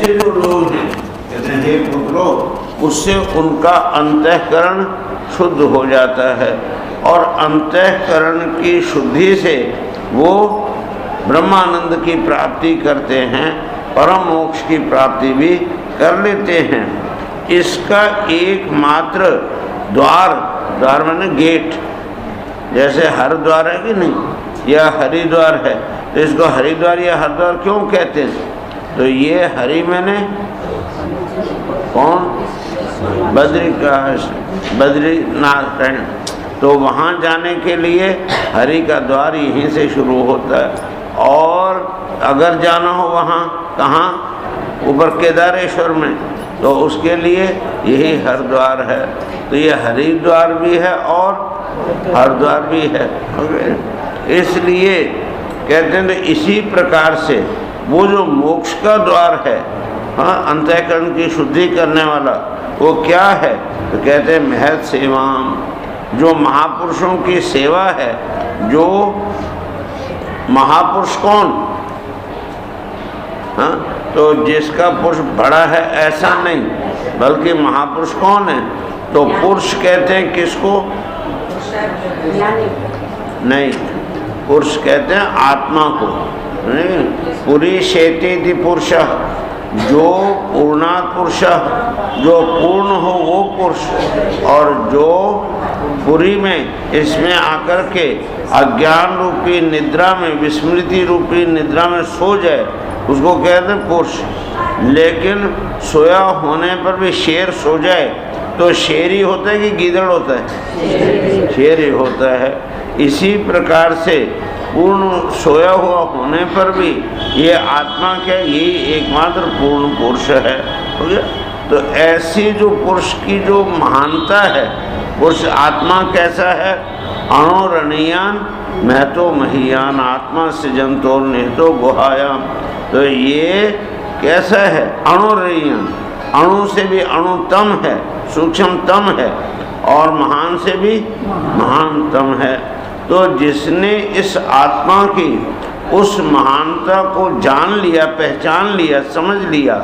ऐसे जो लोग हैं, कहते हैं हे पुत्रो, उससे उनका अंतःकरण शुद्ध हो जाता है और अंतःकरण की शुद्धि से वो ब्रह्मानंद की प्राप्ति करते हैं, परम मोक्ष की प्राप्ति भी कर लेते हैं। इसका एकमात्र द्वार माने गेट, जैसे हरिद्वार है कि नहीं, या हरिद्वार है, तो इसको हरिद्वार या हरिद्वार क्यों कहते हैं? तो ये हरि मैंने कौन? बद्रीनाथ, तो वहाँ जाने के लिए हरि का द्वार यहीं से शुरू होता है। और अगर जाना हो वहाँ कहाँ, ऊपर केदारेश्वर में, तो उसके लिए यही हरिद्वार है। तो ये हरिद्वार भी है और हरिद्वार भी है। इसलिए कहते हैं इसी प्रकार से वो जो मोक्ष का द्वार है, हाँ, अंतःकरण की शुद्धि करने वाला, वो क्या है? तो कहते हैं महत सेवाम, जो महापुरुषों की सेवा है। जो महापुरुष कौन? हाँ, तो जिसका पुरुष बड़ा है ऐसा नहीं, बल्कि महापुरुष कौन है? तो पुरुष कहते हैं किसको? नहीं, पुरुष कहते हैं आत्मा को। पुरी शेति पुरुष, जो पूर्णात् पुरुष, जो पूर्ण हो वो पुरुष। और जो पुरी में इसमें आकर के अज्ञान रूपी निद्रा में, विस्मृति रूपी निद्रा में सो जाए, उसको कहते हैं पुरुष। लेकिन सोया होने पर भी शेर सो जाए तो शेर ही होता है कि गीदड़ होता है? शेर ही होता है। इसी प्रकार से पूर्ण सोया हुआ होने पर भी ये आत्मा क्या, यही एकमात्र पूर्ण पुरुष है। हो गया? तो ऐसी जो पुरुष की जो महानता है, पुरुष आत्मा कैसा है? अणोरणीयान महतो महीयान आत्मा सृजंतो निहितो गुहायाम। तो ये कैसा है? अणोरणीयान, अणु से भी अणुतम है, सूक्ष्मतम है, और महान से भी महानतम है। तो जिसने इस आत्मा की उस महानता को जान लिया, पहचान लिया, समझ लिया,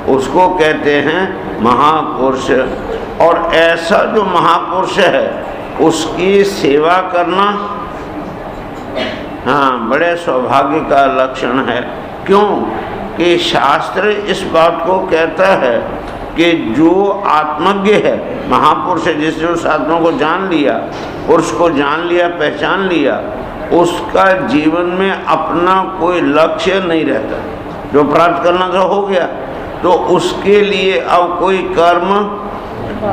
उसको कहते हैं महापुरुष। और ऐसा जो महापुरुष है उसकी सेवा करना, हाँ, बड़े सौभाग्य का लक्षण है। क्यों? कि शास्त्र इस बात को कहता है कि जो आत्मज्ञ है, महापुरुष है, जिसने उस आत्मा को जान लिया, पुरुष को जान लिया, पहचान लिया, उसका जीवन में अपना कोई लक्ष्य नहीं रहता। जो प्राप्त करना था हो गया, तो उसके लिए अब कोई कर्म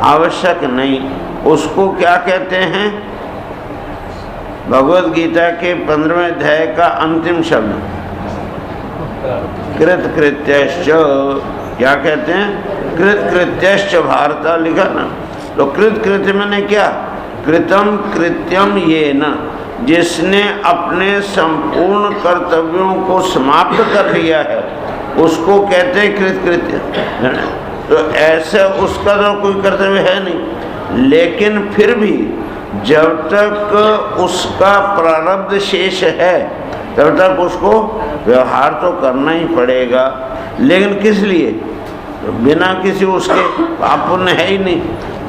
आवश्यक नहीं। उसको क्या कहते हैं? भगवद गीता के 15वें अध्याय का अंतिम शब्द कृतकृत्यश्च, क्या कहते हैं? कृतकृत्यश्च भारत लिखा ना। तो कृतकृत्य मैंने क्या? कृतम कृत्यम ये न, जिसने अपने संपूर्ण कर्तव्यों को समाप्त कर लिया है, उसको कहते हैं कृतकृत्य। तो ऐसे उसका तो कोई कर्तव्य है नहीं, लेकिन फिर भी जब तक उसका प्रारब्ध शेष है तब तक उसको व्यवहार तो करना ही पड़ेगा। लेकिन किस लिए? तो बिना किसी उसके पाप पुण्य है ही नहीं,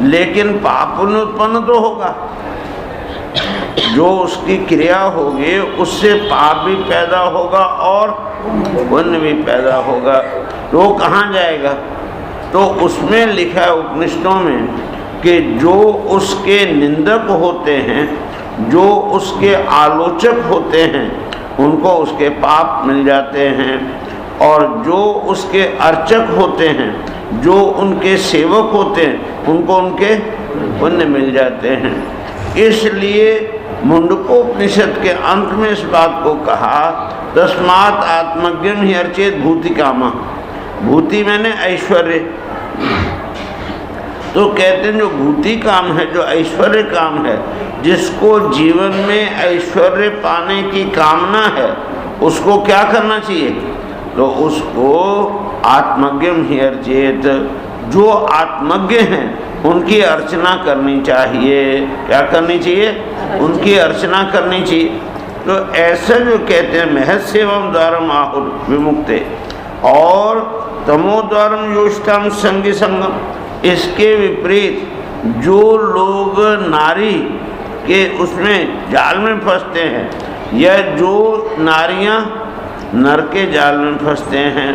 लेकिन पाप पुण्य उत्पन्न तो होगा। जो उसकी क्रिया होगी उससे पाप भी पैदा होगा और पुण्य भी पैदा होगा। तो वो कहाँ जाएगा? तो उसमें लिखा है उपनिषदों में कि जो उसके निंदक होते हैं, जो उसके आलोचक होते हैं, उनको उसके पाप मिल जाते हैं, और जो उसके अर्चक होते हैं, जो उनके सेवक होते हैं, उनको उनके पुण्य मिल जाते हैं। इसलिए मुंडकोपनिषद के अंत में इस बात को कहा, तस्मात् आत्मज्ञं हि अर्चेत भूति कामा। भूति मैंने ऐश्वर्य। तो कहते हैं जो भूति काम है, जो ऐश्वर्य काम है, जिसको जीवन में ऐश्वर्य पाने की कामना है, उसको क्या करना चाहिए? तो उसको आत्मज्ञं हि अर्चेत, जो आत्मज्ञ हैं उनकी अर्चना करनी चाहिए। क्या करनी चाहिए? उनकी अर्चना करनी चाहिए। तो ऐसा जो कहते हैं महत् सेवम द्वारम आहुर विमुक्ते, और तमोद्वारम योष्टम संगी संगम। इसके विपरीत जो लोग नारी के उसमें जाल में फंसते हैं, या जो नारियां नर के जाल में फंसते हैं,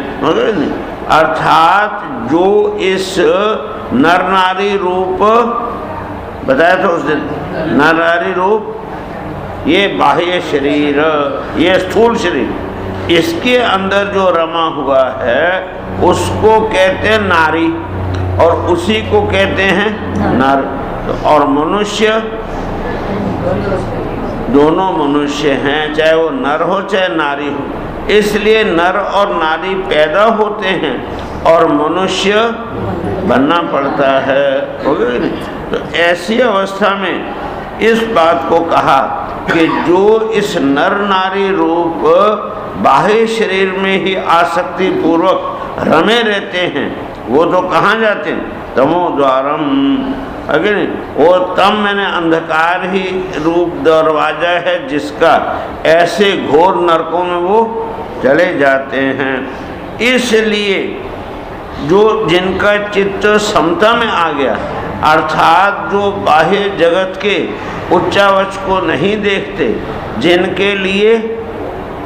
अर्थात जो इस नर नारी रूप बताया था उस दिन, नर नारी रूप ये बाह्य शरीर, ये स्थूल शरीर, इसके अंदर जो रमा हुआ है उसको कहते हैं नारी, और उसी को कहते हैं नर। और मनुष्य, दोनों मनुष्य हैं, चाहे वो नर हो चाहे नारी हो। इसलिए नर और नारी पैदा होते हैं और मनुष्य बनना पड़ता है, हो गया नहीं? तो ऐसी अवस्था में इस बात को कहा कि जो इस नर नारी रूप बाह्य शरीर में ही आसक्ति पूर्वक रमे रहते हैं, वो तो कहाँ जाते हैं? तमोद्वारम, अगर वो तम मैंने अंधकार ही रूप दरवाजा है जिसका, ऐसे घोर नरकों में वो चले जाते हैं। इसलिए जो जिनका चित्त समता में आ गया, अर्थात जो बाह्य जगत के उच्चावच को नहीं देखते, जिनके लिए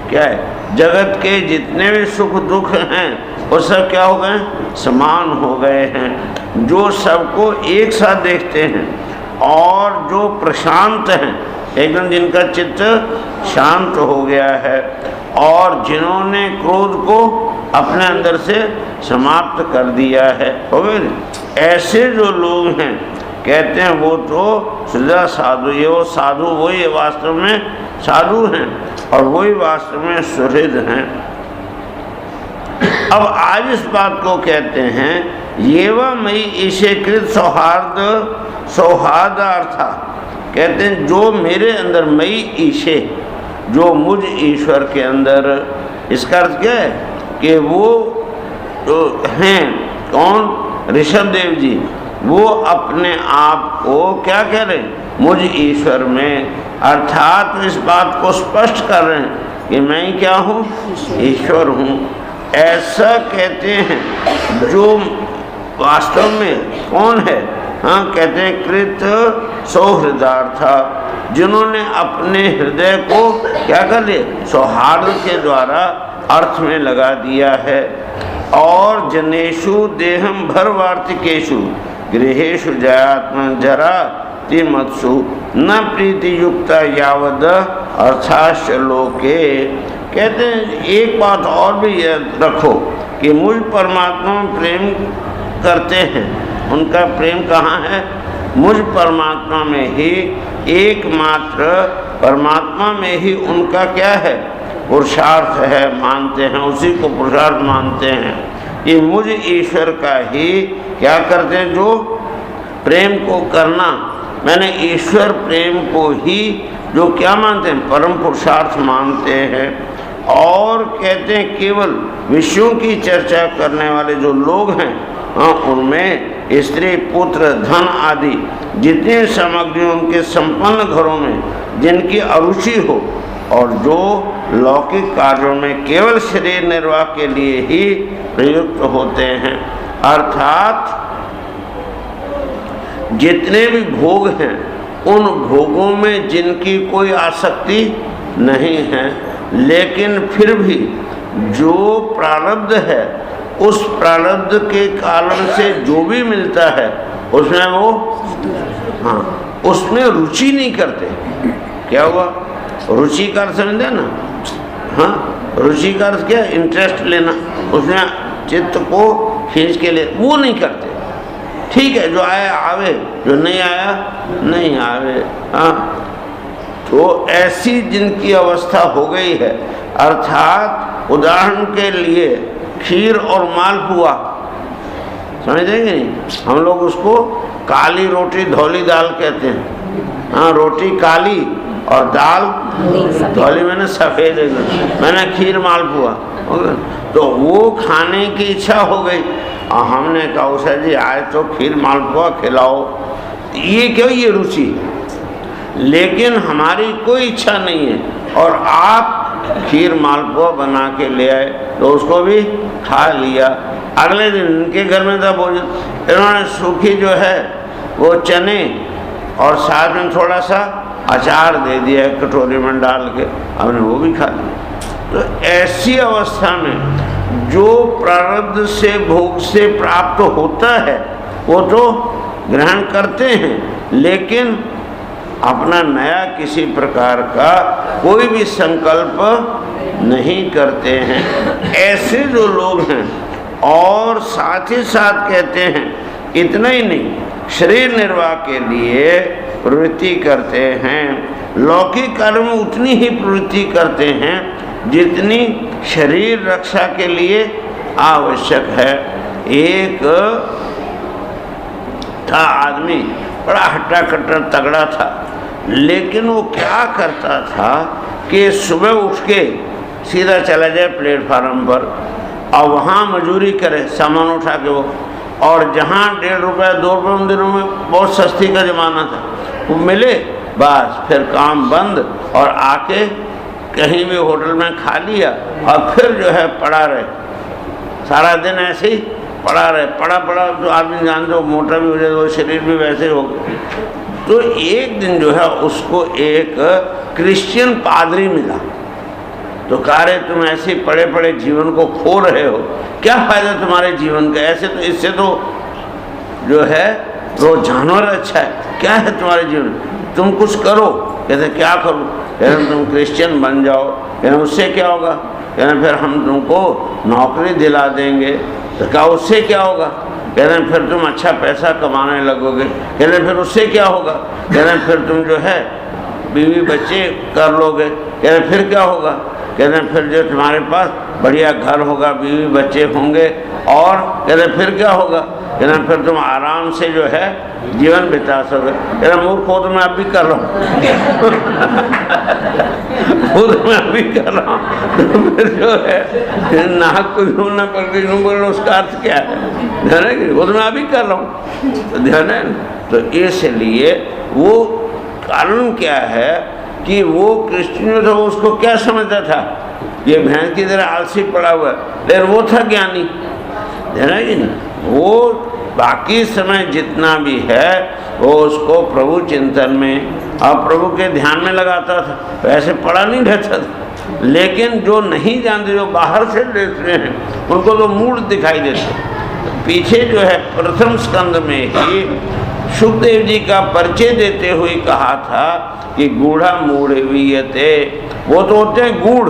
क्या है, जगत के जितने भी सुख दुख हैं वो सब क्या हो गए? समान हो गए हैं। जो सबको एक साथ देखते हैं और जो प्रशांत हैं, एकदम जिनका चित्त शांत हो गया है, और जिन्होंने क्रोध को अपने अंदर से समाप्त कर दिया है, हो गए। ऐसे जो लोग हैं कहते हैं वो तो सुधा साधु, ये वो साधु वही वास्तव में साधु हैं और वही वास्तव में सुहृद हैं। अब आज इस बात को कहते हैं ये व मई ईशेकृत सौहार्दार्था, कहते हैं जो मेरे अंदर मई ईशे, जो मुझ ईश्वर के अंदर, इसका अर्थ क्या है कि वो तो हैं कौन? ऋषभ देव जी, वो अपने आप को क्या कह रहे हैं? मुझ ईश्वर में, अर्थात इस बात को स्पष्ट कर रहे हैं कि मैं क्या हूँ? ईश्वर हूँ। ऐसा कहते हैं जो वास्तव में कौन है? हाँ, कहते हैं कृत सौहृदार्था, जिन्होंने अपने हृदय को क्या कर लिया? सौहार्द के द्वारा अर्थ में लगा दिया है। और जनेषु देहम भरवार्तिकेषु गृहेषु जयात्म जरा तिमत्सु न प्रीति युक्ता यावद अर्थाश्च लोके। कहते हैं एक बात और भी याद रखो कि मुझ परमात्मा में प्रेम करते हैं, उनका प्रेम कहाँ है? मुझ परमात्मा में ही, एकमात्र परमात्मा में ही उनका क्या है? पुरुषार्थ है, मानते हैं, उसी को पुरुषार्थ मानते हैं। ये मुझ ईश्वर का ही क्या करते हैं? जो प्रेम को करना, मैंने ईश्वर प्रेम को ही जो क्या मानते हैं? परम पुरुषार्थ मानते हैं। और कहते हैं केवल विषयों की चर्चा करने वाले जो लोग हैं, हाँ, उनमें स्त्री पुत्र धन आदि जितने सामग्री उनके संपन्न घरों में जिनकी अरुचि हो, और जो लौकिक कार्यों में केवल शरीर निर्वाह के लिए ही प्रयुक्त होते हैं, अर्थात जितने भी भोग हैं उन भोगों में जिनकी कोई आसक्ति नहीं है, लेकिन फिर भी जो प्रारब्ध है उस प्रारब्ध के कारण से जो भी मिलता है उसमें वो, हाँ, उसमें रुचि नहीं करते। क्या हुआ? रुचि का अर्थ समझे ना? हाँ, रुचि का अर्थ क्या? इंटरेस्ट लेना, उसमें चित्त को खींच के ले, वो नहीं करते। ठीक है, जो आया आवे, जो नहीं आया नहीं आवे। हाँ, तो ऐसी जिनकी अवस्था हो गई है, अर्थात उदाहरण के लिए खीर और मालपुआ, समझेंगे नहीं? हम लोग उसको काली रोटी धौली दाल कहते हैं। हाँ, रोटी काली और दाल धौली, मैंने सफ़ेद, मैंने खीर मालपुआ, तो वो खाने की इच्छा हो गई और हमने कहा उषा जी आज तो खीर मालपुआ खिलाओ। ये क्यों? ये रुचि, लेकिन हमारी कोई इच्छा नहीं है और आप खीर मालपुआ बना के ले आए तो उसको भी खा लिया। अगले दिन इनके घर में था भोजन, इन्होंने सूखी जो है वो चने और साथ में थोड़ा सा अचार दे दिया कटोरी में डाल के, हमने वो भी खा लिया। तो ऐसी अवस्था में जो प्रारब्ध से भोग से प्राप्त होता है वो तो ग्रहण करते हैं, लेकिन अपना नया किसी प्रकार का कोई भी संकल्प नहीं करते हैं। ऐसे जो लोग हैं और साथ ही साथ कहते हैं इतना ही नहीं, शरीर निर्वाह के लिए प्रवृत्ति करते हैं, लौकिक कर्म उतनी ही प्रवृत्ति करते हैं जितनी शरीर रक्षा के लिए आवश्यक है। एक था आदमी, बड़ा हट्टा कट्टा तगड़ा था, लेकिन वो क्या करता था कि सुबह उठ के सीधा चला जाए प्लेटफार्म पर और वहाँ मजूरी करे सामान उठा के वो, और जहाँ 1.5 रुपये 2 रुपये उन दिनों में बहुत सस्ती का ज़माना था, वो मिले बस फिर काम बंद, और आके कहीं भी होटल में खा लिया और फिर जो है पड़ा रहे सारा दिन, ऐसे ही पड़ा रहे। पड़ा तो आदमी जानते हो मोटा भी हो जाए तो शरीर भी वैसे हो गया। तो एक दिन जो है उसको एक क्रिश्चियन पादरी मिला, तो कह रहे तुम ऐसे पड़े पड़े जीवन को खो रहे हो, क्या फायदा तुम्हारे जीवन का, ऐसे तो इससे तो जो है वो जानवर अच्छा है, क्या है तुम्हारे जीवन, तुम कुछ करो। कहते क्या करो? कहते तुम क्रिश्चियन बन जाओ। कहते उससे क्या होगा? कहते फिर हम तुमको नौकरी दिला देंगे। तो क्या उससे क्या होगा? कहते फिर तुम अच्छा पैसा कमाने लगोगे। कहते फिर उससे क्या होगा? कहते फिर तुम जो है बीवी बच्चे कर लोगे। कहते फिर क्या होगा? कहते फिर जो तुम्हारे पास बढ़िया घर होगा, बीवी बच्चे होंगे, और कहते फिर क्या होगा? कहते फिर तुम आराम से जो है जीवन बिता सकोगे। कहते मूर्ख हो तो मैं अब भी कर रहा हूँ वो तो मैं अभी कर रहा हूँ। तो फिर जो है नाक को ढूंढना पड़ता बोलना, उसका अर्थ क्या है? ध्यान है कि वो तो मैं अभी कर रहा हूँ, तो ध्यान है। तो इसलिए वो कारण क्या है कि वो क्रिश्चियन था, वो उसको क्या समझता था, ये भैंस की तरह आलसी पड़ा हुआ है, लेकिन वो था ज्ञानी, ध्यान है कि नहीं। वो बाकी समय जितना भी है वो उसको प्रभु चिंतन में और प्रभु के ध्यान में लगाता था, वैसे पड़ा नहीं रहता था। लेकिन जो नहीं जानते, जो बाहर से देखते हैं, उनको तो मूड दिखाई देते। पीछे जो है प्रथम स्कंद में ही सुखदेव जी का परिचय देते हुए कहा था कि गूढ़ा मूढ़ वियते, वो तो होते हैं गूढ़।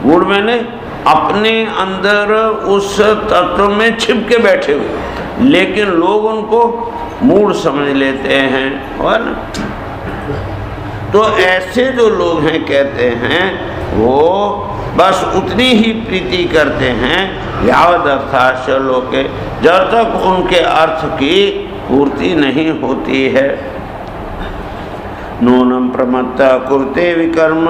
गूढ़ मैंने अपने अंदर उस तत्व में छिप के बैठे हुए, लेकिन लोग उनको मूढ़ समझ लेते हैं, और ना। तो ऐसे जो लोग हैं कहते हैं वो बस उतनी ही प्रीति करते हैं यावद अर्थाश्च लोके, जब तक उनके अर्थ की पूर्ति नहीं होती है। नूनम प्रमत्ता कुरुते विकर्म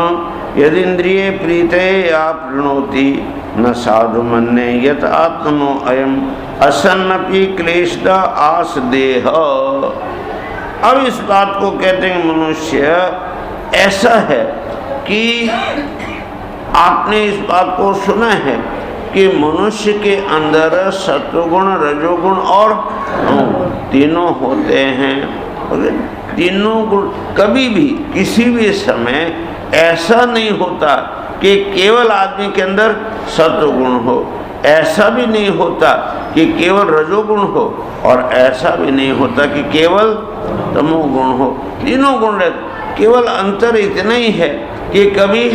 यदिन्द्रिये प्रीते आपृणोति न साधु मन्ये यत आत्मनो अयम असन्नपि क्लेशदा आस देह। अब इस बात को कहते हैं मनुष्य ऐसा है कि आपने इस बात को सुना है कि मनुष्य के अंदर सत्वगुण, रजोगुण और तीनों होते हैं। तीनों गुण कभी भी किसी भी समय ऐसा नहीं होता कि केवल आदमी के अंदर सत्वगुण हो, ऐसा भी नहीं होता कि केवल रजोगुण हो, और ऐसा भी नहीं होता कि केवल तमोगुण हो। तीनों गुण रहते, केवल अंतर इतना ही है कि कभी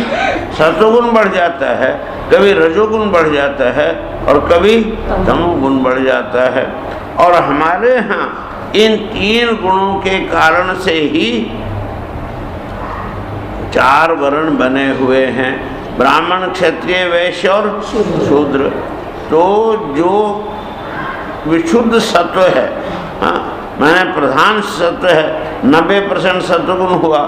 सत्वगुण बढ़ जाता है, कभी रजोगुण बढ़ जाता है, और कभी तमोगुण बढ़ जाता है। और हमारे यहाँ इन 3 गुणों के कारण से ही 4 वर्ण बने हुए हैं, ब्राह्मण, क्षत्रिय, वैश्य और शूद्र। तो जो विशुद्ध सत्व है, मैंने प्रधान सत्व है, 90% सत्वगुण हुआ,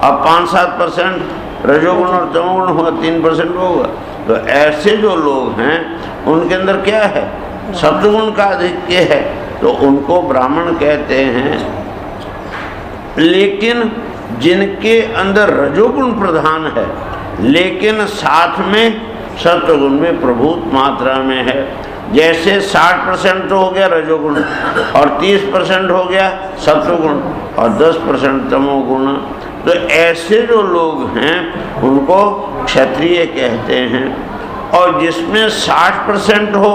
और 5-7% रजोगुण और तमोगुण हुआ, 3% वो हुआ। तो ऐसे जो लोग हैं उनके अंदर क्या है? सत्वगुण का आधिक्य है, तो उनको ब्राह्मण कहते हैं। लेकिन जिनके अंदर रजोगुण प्रधान है, लेकिन साथ में सत्वगुण में प्रभुत मात्रा में है, जैसे 60% तो हो गया रजोगुण और 30% हो गया सत्वगुण और 10% तमोगुण। तो ऐसे जो लोग हैं उनको क्षत्रिय कहते हैं। और जिसमें 60% हो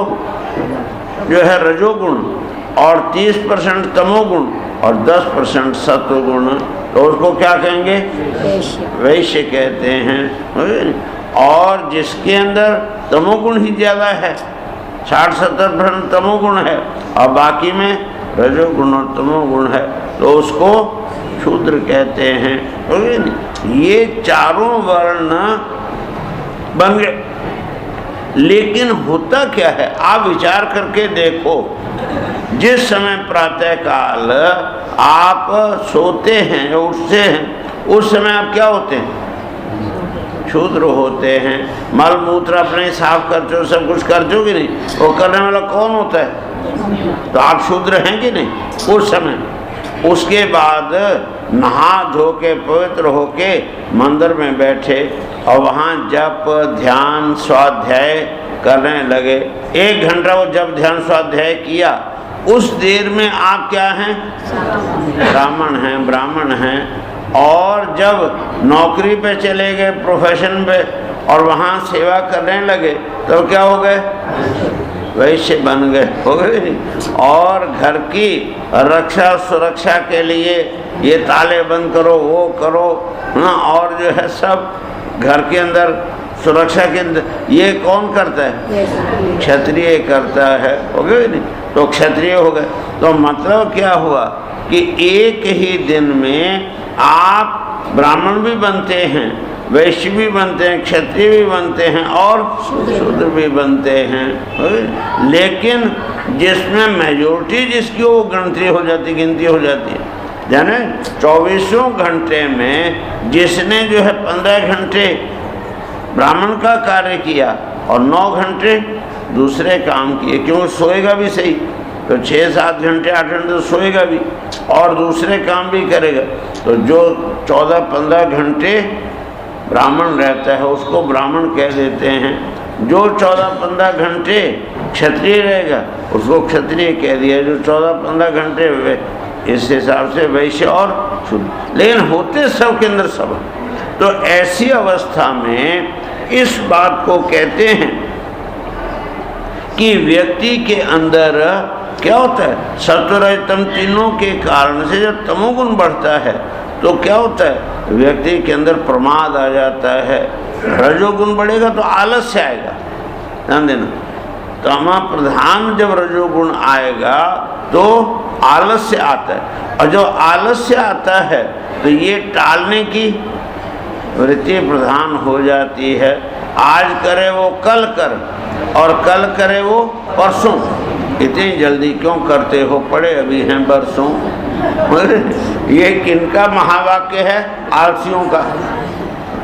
जो है रजोगुण और 30% तमोगुण और 10% सत्वगुण, तो उसको क्या कहेंगे? वैश्य कहते हैं। और जिसके अंदर तमोगुण ही ज़्यादा है, 60-70% तमोगुण है और बाकी में रजोगुण और तमोगुण है, तो उसको शूद्र कहते हैं। ये चारों वर्ण बन गए। लेकिन होता क्या है, आप विचार करके देखो, जिस समय प्रातः काल आप सोते हैं उठते हैं, उस समय आप क्या होते हैं? शूद्र होते हैं। मल मूत्र अपने साफ करते हो, सब कुछ करते हो कि नहीं? वो करने वाला कौन होता है? तो आप शूद्र हैं कि नहीं उस समय? उसके बाद नहा धो के पवित्र होके मंदिर में बैठे और वहाँ जप ध्यान स्वाध्याय करने लगे। 1 घंटा वो जब ध्यान स्वाध्याय किया, उस देर में आप क्या हैं? ब्राह्मण हैं। और जब नौकरी पे चले गए, प्रोफेशन पे, और वहाँ सेवा करने लगे, तो क्या हो गए? वैश्य बन गए, हो गए नहीं? और घर की रक्षा सुरक्षा के लिए ये ताले बंद करो, वो करो, हाँ, और जो है सब घर के अंदर सुरक्षा के अंदर, ये कौन करता है? क्षत्रिय करता है, हो गए नहीं? तो क्षत्रिय हो गए। तो मतलब क्या हुआ कि एक ही दिन में आप ब्राह्मण भी बनते हैं, वैश्य भी बनते हैं, क्षत्रिय भी बनते हैं और शूद्र भी बनते हैं। लेकिन जिसमें मेजोरिटी जिसकी वो गिनती हो जाती है, जाने 24 घंटे में जिसने जो है 15 घंटे ब्राह्मण का कार्य किया और 9 घंटे दूसरे काम किए, क्यों? सोएगा भी सही, तो 6-7 घंटे 8 घंटे तो सोएगा भी और दूसरे काम भी करेगा। तो जो 14-15 घंटे ब्राह्मण रहता है उसको ब्राह्मण कह देते हैं। जो 14-15 घंटे क्षत्रिय रहेगा उसको क्षत्रिय कह दिया। जो 14-15 घंटे इस हिसाब से वैश्य और शूद्र, लेकिन होते सब के अंदर सब। तो ऐसी अवस्था में इस बात को कहते हैं कि व्यक्ति के अंदर क्या होता है? सत्वरजतम तीनों के कारण से जब तमोगुण बढ़ता है तो क्या होता है? व्यक्ति के अंदर प्रमाद आ जाता है। रजोगुण बढ़ेगा तो आलस्य आएगा, ध्यान देना। तमा प्रधान जब रजोगुण आएगा तो आलस्य आता है, और जो आलस्य आता है तो ये टालने की वृत्ति प्रधान हो जाती है। आज करे वो कल कर, और कल करे वो परसों। इतनी जल्दी क्यों करते हो? पड़े अभी हैं बरसों। ये किनका महावाक्य है? आलसियों का।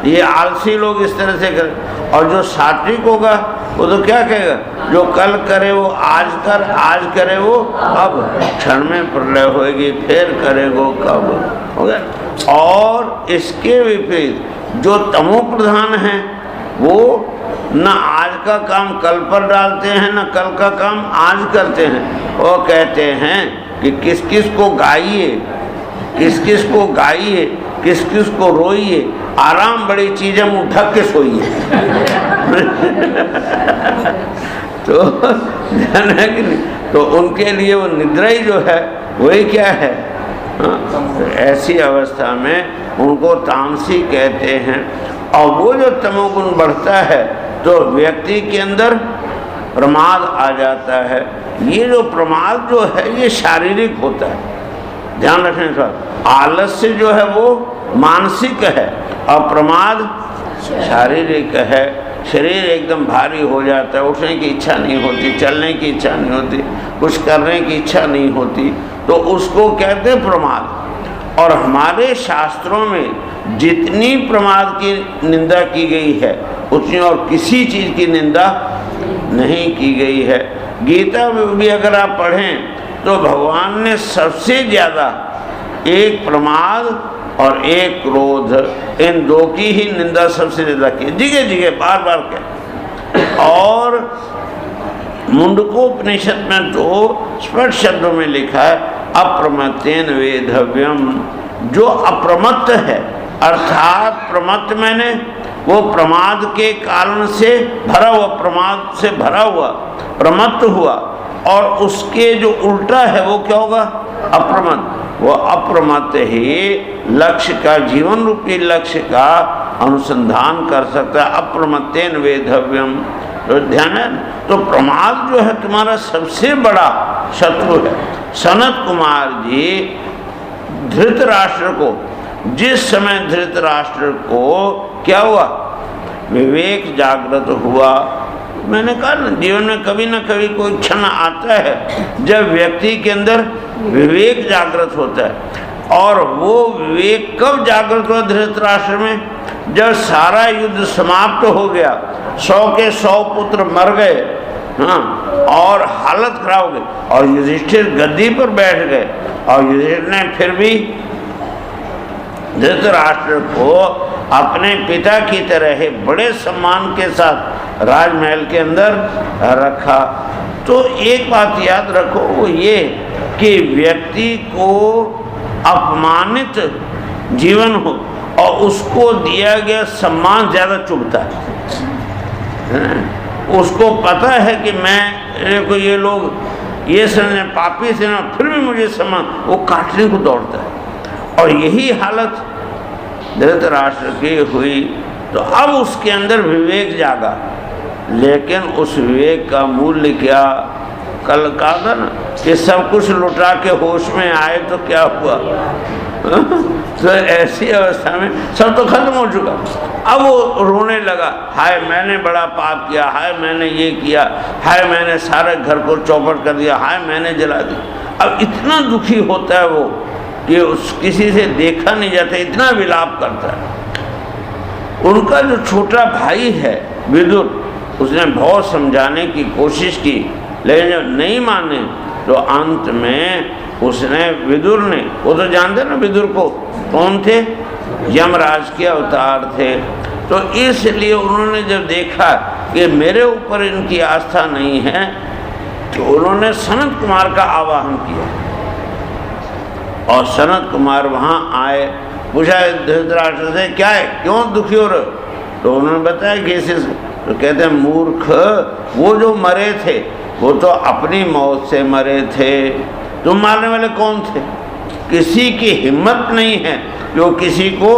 ये आलसी लोग इस तरह से करें। और जो सात्विक होगा वो तो क्या कहेगा? जो कल करे वो आज कर, आज करे वो अब, क्षण में प्रलय होगी, फिर करे वो कब, हो गया। और इसके विपरीत जो तमो प्रधान है वो न आज का काम कल पर डालते हैं, न कल का काम आज करते हैं। वो कहते हैं कि किस किस को गाइए, किस किस को गाइए, किस किस को रोइए, आराम बड़ी चीज है, मुँह ढक के सोइए। तो जाना कि नहीं? तो उनके लिए वो निद्रा ही जो है वही क्या है? तो ऐसी अवस्था में उनको तामसी कहते हैं। और वो जो तमोगुण बढ़ता है तो व्यक्ति के अंदर प्रमाद आ जाता है। ये जो प्रमाद जो है ये शारीरिक होता है, ध्यान रखने का। आलस्य जो है वो मानसिक है और प्रमाद शारीरिक है। शरीर एकदम भारी हो जाता है, उठने की इच्छा नहीं होती, चलने की इच्छा नहीं होती, कुछ करने की इच्छा नहीं होती, तो उसको कहते हैं प्रमाद। और हमारे शास्त्रों में जितनी प्रमाद की निंदा की गई है उतनी और किसी चीज़ की निंदा नहीं की गई है। गीता में भी अगर आप पढ़ें तो भगवान ने सबसे ज़्यादा एक प्रमाद और एक क्रोध, इन दो की ही निंदा सबसे ज़्यादा की, जगह जगह बार बार कह। और मुंडकोपनिषद में तो स्पष्ट शब्दों में लिखा है अप्रमत्तेन वेधव्यम। जो अप्रमत्त है, अर्थात प्रमत्त मैंने वो प्रमाद के कारण से भरा हुआ, प्रमाद से भरा हुआ, प्रमत्त हुआ, और उसके जो उल्टा है वो क्या होगा? अप्रमत्त। वो अप्रमत्त ही लक्ष्य का, जीवन रूपी लक्ष्य का अनुसंधान कर सकता है। अप्रमत्तेन वेधव्यम। तो ध्यान है, तो प्रमाद जो है तुम्हारा सबसे बड़ा शत्रु है। सनत कुमार जी धृतराष्ट्र को, जिस समय धृतराष्ट्र को क्या हुआ? विवेक जागृत हुआ। मैंने कहा ना, जीवन में कभी ना कभी कोई क्षण आता है जब व्यक्ति के अंदर विवेक जागृत होता है। और वो विवेक कब जागृत हुआ धृतराष्ट्र में? जब सारा युद्ध समाप्त हो गया, 100 के 100 पुत्र मर गए, हाँ, और हालत खराब हो गई, और युधिष्ठिर गद्दी पर बैठ गए, और युधिष्ठिर ने फिर भी धृतराष्ट्र को अपने पिता की तरह ही बड़े सम्मान के साथ राजमहल के अंदर रखा। तो एक बात याद रखो, वो ये कि व्यक्ति को अपमानित जीवन हो और उसको दिया गया सम्मान ज़्यादा चुभता है। उसको पता है कि मैं को ये लोग ये समझे पापी से ना, फिर भी मुझे सम्मान, वो काटने को दौड़ता है। और यही हालत धृतराष्ट्र की हुई। तो अब उसके अंदर विवेक जागा, लेकिन उस विवेक का मूल्य क्या? कल कहा था ना कि सब कुछ लुटा के होश में आए तो क्या हुआ? तो ऐसी अवस्था में सब तो खत्म हो चुका। अब वो रोने लगा, हाय मैंने बड़ा पाप किया, हाय मैंने ये किया, हाय मैंने सारे घर को चौपट कर दिया, हाय मैंने जला दिया। अब इतना दुखी होता है वो कि उस किसी से देखा नहीं जाता, इतना विलाप करता है। उनका जो छोटा भाई है विदुर, उसने बहुत समझाने की कोशिश की, लेकिन जब नहीं माने तो अंत में उसने, विदुर ने, वो तो जानते ना विदुर को, कौन थे? यमराज के अवतार थे। तो इसलिए उन्होंने जब देखा कि मेरे ऊपर इनकी आस्था नहीं है, तो उन्होंने सनत कुमार का आवाहन किया। और सनत कुमार वहाँ आए, पूछा धृतराष्ट्र से क्या है, क्यों दुखी हो रहे? तो उन्होंने बताया कि इसे, तो कहते हैं मूर्ख, वो जो मरे थे वो तो अपनी मौत से मरे थे, तुम मारने वाले कौन थे? किसी की हिम्मत नहीं है जो किसी को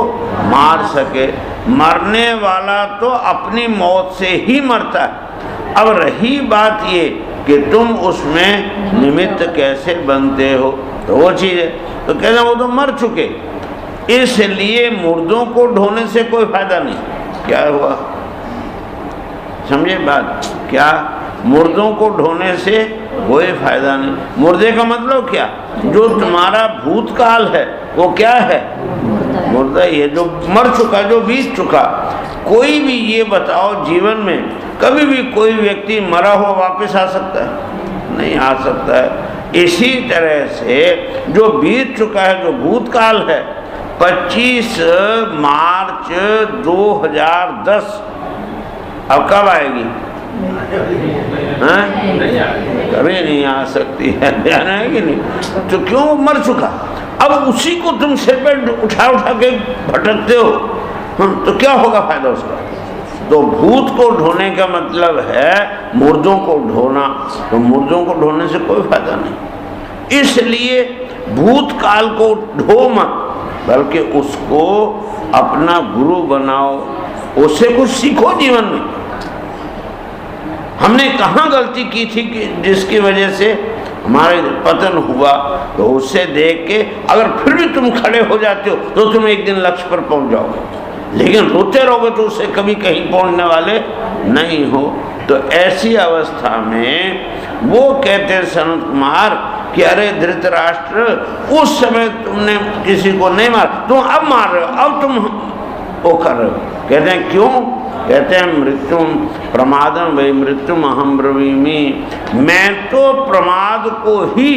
मार सके। मरने वाला तो अपनी मौत से ही मरता है। अब रही बात ये कि तुम उसमें निमित्त कैसे बनते हो, तो वो चीज़ है। तो कहते हैं वो तो मर चुके, इसलिए मुर्दों को ढोने से कोई फायदा नहीं। क्या हुआ, समझे बात? क्या मुर्दों को ढोने से कोई फायदा नहीं। मुर्दे का मतलब क्या? जो तुम्हारा भूतकाल है वो क्या है? मुर्दा, ये जो मर चुका, जो बीत चुका। कोई भी ये बताओ जीवन में कभी भी कोई व्यक्ति मरा हुआ वापस आ सकता है? नहीं आ सकता है। इसी तरह से जो बीत चुका है, जो भूतकाल है, 25 मार्च 2010 अब कब आएगी? कभी नहीं आ सकती है, ध्यान है कि नहीं? तो क्यों मर चुका, अब उसी को तुम सिर पर उठा उठा के भटकते हो, तो क्या होगा फायदा उसका? तो भूत को ढोने का मतलब है मुर्दों को ढोना, तो मुर्दों को ढोने से कोई फायदा नहीं। इसलिए भूतकाल को ढो मत, बल्कि उसको अपना गुरु बनाओ, उससे कुछ सीखो जीवन में। हमने कहाँ गलती की थी कि जिसकी वजह से हमारे पतन हुआ, तो उससे देख के अगर फिर भी तुम खड़े हो जाते हो तो तुम एक दिन लक्ष्य पर पहुंच जाओगे। लेकिन रोते रहोगे तो उससे कभी कहीं पहुंचने वाले नहीं हो। तो ऐसी अवस्था में वो कहते हैं सनत कुमार कि अरे धृतराष्ट्र, उस समय तुमने किसी को नहीं मारा, तुम अब मार रहे हो, अब तुम वो कर रहे हो। कहते हैं क्यों? कहते हैं मृत्यु प्रमादम वही मृत्युम अहम ब्रवीमि, मैं तो प्रमाद को ही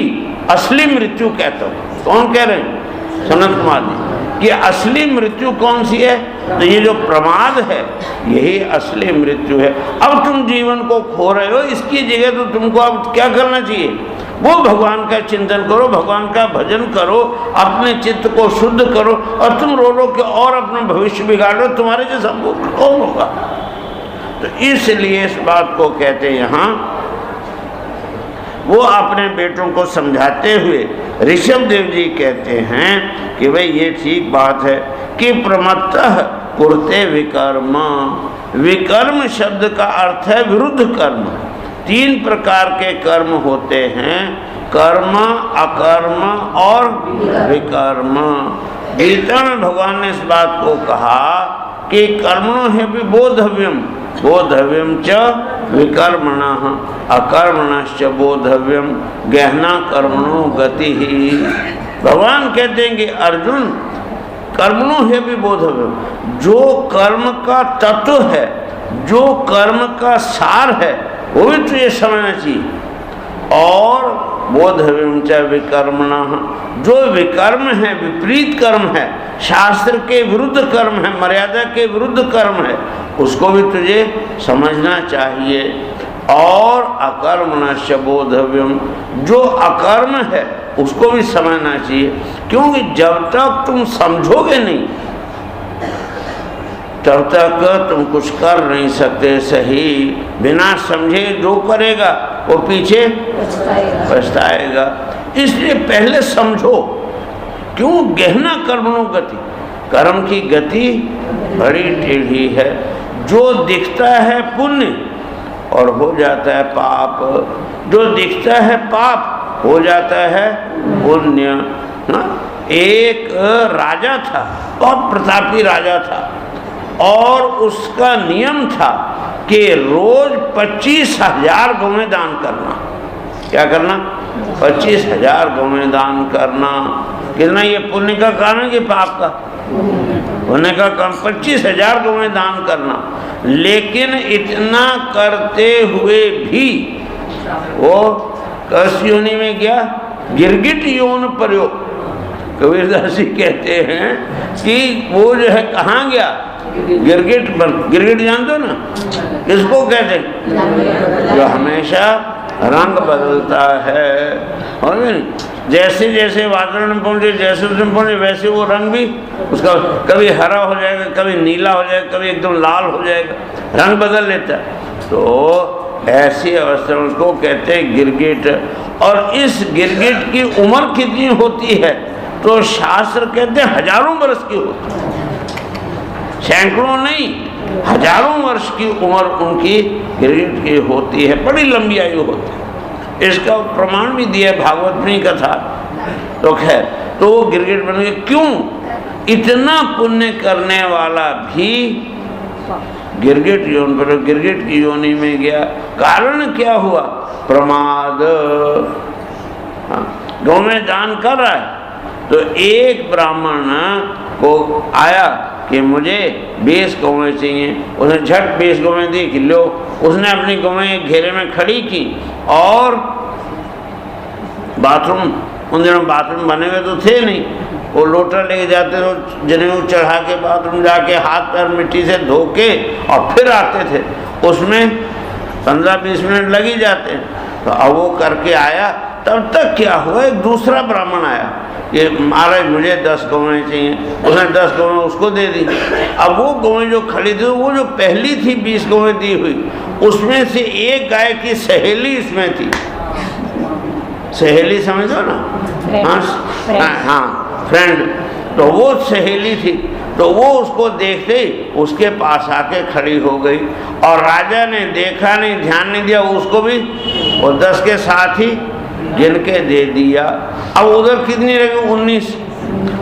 असली मृत्यु कहता हूँ। कौन कह रहे हैं? सनत कुमार जी। कि असली मृत्यु कौन सी है, तो ये जो प्रमाद है यही असली मृत्यु है। अब तुम जीवन को खो रहे हो, इसकी जगह तो तुमको अब क्या करना चाहिए, वो भगवान का चिंतन करो, भगवान का भजन करो, अपने चित्त को शुद्ध करो। और तुम रो रो के और अपना भविष्य बिगाड़ो, तुम्हारे जैसा कौन होगा। तो इसलिए इस बात को कहते हैं यहाँ, वो अपने बेटों को समझाते हुए ऋषभ देव जी कहते हैं कि भाई ये ठीक बात है कि प्रमत्तः कुरते विकर्म। विकर्म शब्द का अर्थ है विरुद्ध कर्म। 3 प्रकार के कर्म होते हैं, कर्म, अकर्म और विकर्म। गीता में भगवान ने इस बात को कहा कि कर्मणो है भी बोधव्यम, बोधव्यम च विकर्मणः अकर्मणश्च बोधव्यम गहना कर्मणो गति ही। भगवान कहते हैं कि अर्जुन कर्मणो है भी बोधव्यम, जो कर्म का तत्व है, जो कर्म का सार है वो भी तुझे समझना चाहिए। और बोधव्यम च विकर्मणः, जो विकर्म है, विपरीत कर्म है, शास्त्र के विरुद्ध कर्म है, मर्यादा के विरुद्ध कर्म है, उसको भी तुझे समझना चाहिए। और अकर्मणश्च बोधव्यम, जो अकर्म है उसको भी समझना चाहिए। क्योंकि जब तक तुम समझोगे नहीं तब तक तुम कुछ कर नहीं सकते सही। बिना समझे जो करेगा वो पीछे पछताएगा। इसलिए पहले समझो। क्यों? गहना कर्मणों गति, कर्म की गति बड़ी टेढ़ी है। जो दिखता है पुण्य और हो जाता है पाप, जो दिखता है पाप हो जाता है पुण्य। एक राजा था, बहुत प्रतापी राजा था, और उसका नियम था कि रोज 25,000 गौएं दान करना। क्या करना? 25,000 गौएं दान करना। कितना? ये पुण्य का काम है कि पाप का? पुण्य का काम। 25,000 गौएं दान करना। लेकिन इतना करते हुए भी वो कस योनि में गया, गिरगिट योन प्रयोग। कबीरदास जी कहते हैं कि वो जो है कहाँ गया? गिरगिट पर। गिरगिट जानते हो ना किसको कहते हैं? जो हमेशा रंग बदलता है। और जैसे जैसे वातावरण में पहुँचे, जैसे उसमें पहुँचे, वैसे वो रंग भी उसका कभी हरा हो जाएगा, कभी नीला हो जाएगा, कभी एकदम लाल हो जाएगा, रंग बदल लेता है। तो ऐसी अवस्था में उसको कहते हैं गिरगिट। और इस गिरगिट की उम्र कितनी होती है? तो शास्त्र कहते हैं हजारों वर्ष की होती है, सैकड़ों नहीं, हजारों वर्ष की उम्र उनकी गिरगिट की होती है। बड़ी लंबी आयु होती है। इसका प्रमाण भी दिया भागवत में कथा। तो खैर, तो वो गिरगिट बन गए। क्यों? इतना पुण्य करने वाला भी गिरगिट योनि पर, गिरगिट की योनि में गया। कारण क्या हुआ? प्रमाद। गौ में दान कर रहा है तो एक ब्राह्मण को आया कि मुझे 20 गौएं चाहिए। उसने झट 20 गौएं दी कि लो। उसने अपनी गौएं घेरे में खड़ी की और बाथरूम, उन दिनों बाथरूम बने हुए तो थे नहीं, वो लोटा लेके जाते तो जनेऊ चढ़ा के बाथरूम जाके हाथ पैर मिट्टी से धो के और फिर आते थे। उसमें 15-20 मिनट लग ही जाते हैं। तो अब वो करके आया। तब तक क्या हुआ, एक दूसरा ब्राह्मण आया, ये महाराज मुझे 10 गौएं चाहिए। उसने 10 गौएं उसको दे दी। अब वो गौएं जो खड़ी थी, वो जो पहली थी 20 गौएं दी हुई, उसमें से एक गाय की सहेली इसमें थी। सहेली समझो ना? हाँ, फ्रेंड। तो वो सहेली थी। तो वो उसको देखते ही उसके पास आके खड़ी हो गई। और राजा ने देखा नहीं, ध्यान नहीं दिया, उसको भी वो 10 के साथ ही गिन के दे दिया। अब उधर कितनी रह गई? 19,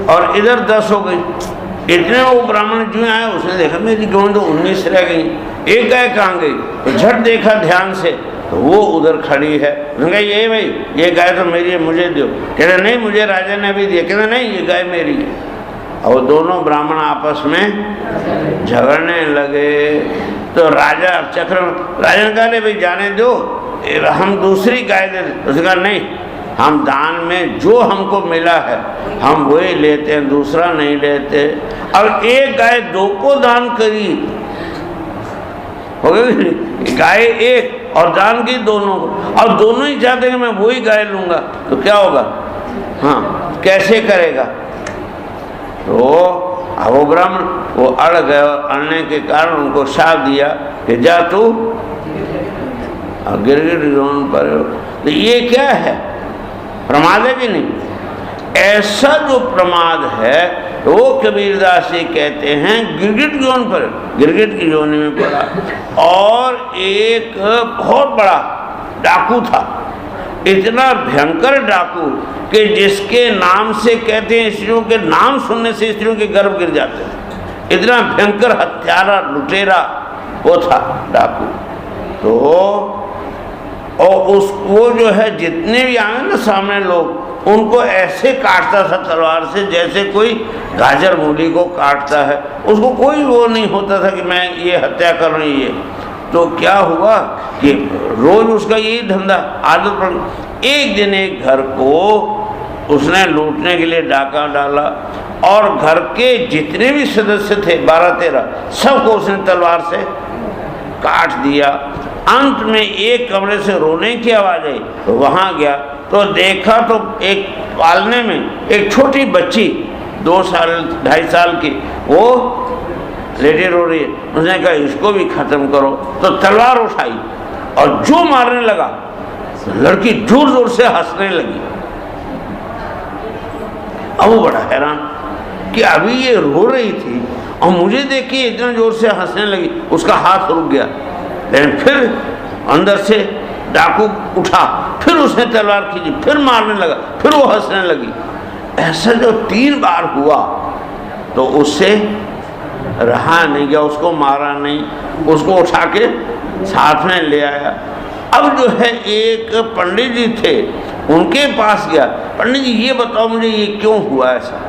और इधर 10 हो गई। इतने वो ब्राह्मण जो आया, उसने देखा मेरी गौएं तो 19 रह गई, एक गाय कहाँ गई? तो झट देखा ध्यान से, तो वो उधर खड़ी है। उसने कहा ये भाई, ये गाय तो मेरी है, मुझे दो। कह रहे नहीं, मुझे राजा ने भी दिया। कहते नहीं, ये गाय मेरी है। और दोनों ब्राह्मण आपस में झगड़ने लगे। तो राजा चक्र, राजा ने कहा भाई जाने दो, हम दूसरी गाय दे। उसने कहा नहीं, हम दान में जो हमको मिला है हम वही लेते हैं, दूसरा नहीं लेते। और एक गाय 2 को दान करी, हो गई गाय एक और दान की दोनों को, और दोनों ही चाहते हैं मैं वही गाय लूँगा, तो क्या होगा? हाँ, कैसे करेगा? तो वो ब्राह्मण वो अड़ गए, अड़ने के कारण उनको शाप दिया कि जा तू गिरगिट जोन पर। तो ये क्या है? प्रमाद है कि नहीं? ऐसा जो प्रमाद है वो कबीरदास जी कहते हैं गिरगिट जोन पर, गिरगिट की जोनी में पड़ा। और एक बहुत बड़ा डाकू था, इतना भयंकर डाकू कि जिसके नाम से कहते हैं स्त्रियों के नाम सुनने से स्त्रियों के गर्भ गिर जाते थे, इतना भयंकर हत्यारा लुटेरा वो था डाकू। तो और वो जो है जितने भी आए ना सामने लोग, उनको ऐसे काटता था तलवार से जैसे कोई गाजर मूली को काटता है। उसको कोई वो नहीं होता था कि मैं ये हत्या कर रही ये। तो क्या हुआ कि रोज उसका यही धंधा आदत पड़। एक दिन एक घर को उसने लूटने के लिए डाका डाला और घर के जितने भी सदस्य थे 12-13 सबको उसने तलवार से काट दिया। अंत में एक कमरे से रोने की आवाज़ आई, तो वहाँ गया तो देखा तो एक पालने में एक छोटी बच्ची 2 साल 2.5 साल की वो लेटे रो रही है। उसने कहा इसको भी ख़त्म करो, तो तलवार उठाई और जो मारने लगा लड़की जोर जोर से हंसने लगी। अब वो बड़ा हैरान कि अभी ये रो रही थी और मुझे देख के इतना जोर से हंसने लगी। उसका हाथ रुक गया, लेकिन फिर अंदर से डाकू उठा, फिर उसने तलवार खींची, फिर मारने लगा, फिर वो हंसने लगी। ऐसा जो 3 बार हुआ तो उससे रहा नहीं गया, उसको मारा नहीं, उसको उठा के साथ में ले आया। अब जो है एक पंडित जी थे, उनके पास गया, पंडित जी ये बताओ मुझे ये क्यों हुआ ऐसा?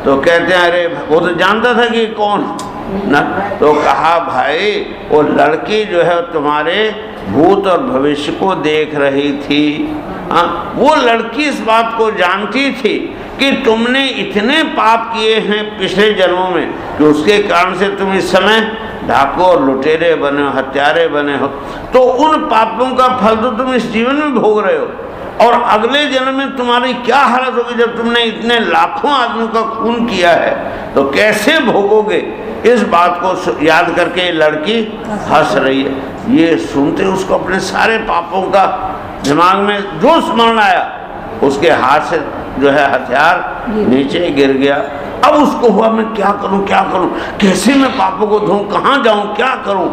तो कहते हैं अरे वो तो जानता था कि कौन ना। तो कहा भाई वो लड़की जो है तुम्हारे भूत और भविष्य को देख रही थी। हाँ, वो लड़की इस बात को जानती थी कि तुमने इतने पाप किए हैं पिछले जन्मों में कि उसके कारण से तुम इस समय डाकू और लुटेरे बने हो, हत्यारे बने हो। तो उन पापों का फल तो तुम इस जीवन में भोग रहे हो, और अगले जन्म में तुम्हारी क्या हालत होगी जब तुमने इतने लाखों आदमियों का खून किया है, तो कैसे भोगोगे? इस बात को याद करके लड़की हंस रही है। ये सुनते उसको अपने सारे पापों का दिमाग में जो स्मरण आया, उसके हाथ से जो है हथियार नीचे गिर गया। अब उसको हुआ मैं क्या करूं, क्या करूं, कैसे मैं पापों को धोऊं, कहाँ जाऊं, क्या करूं?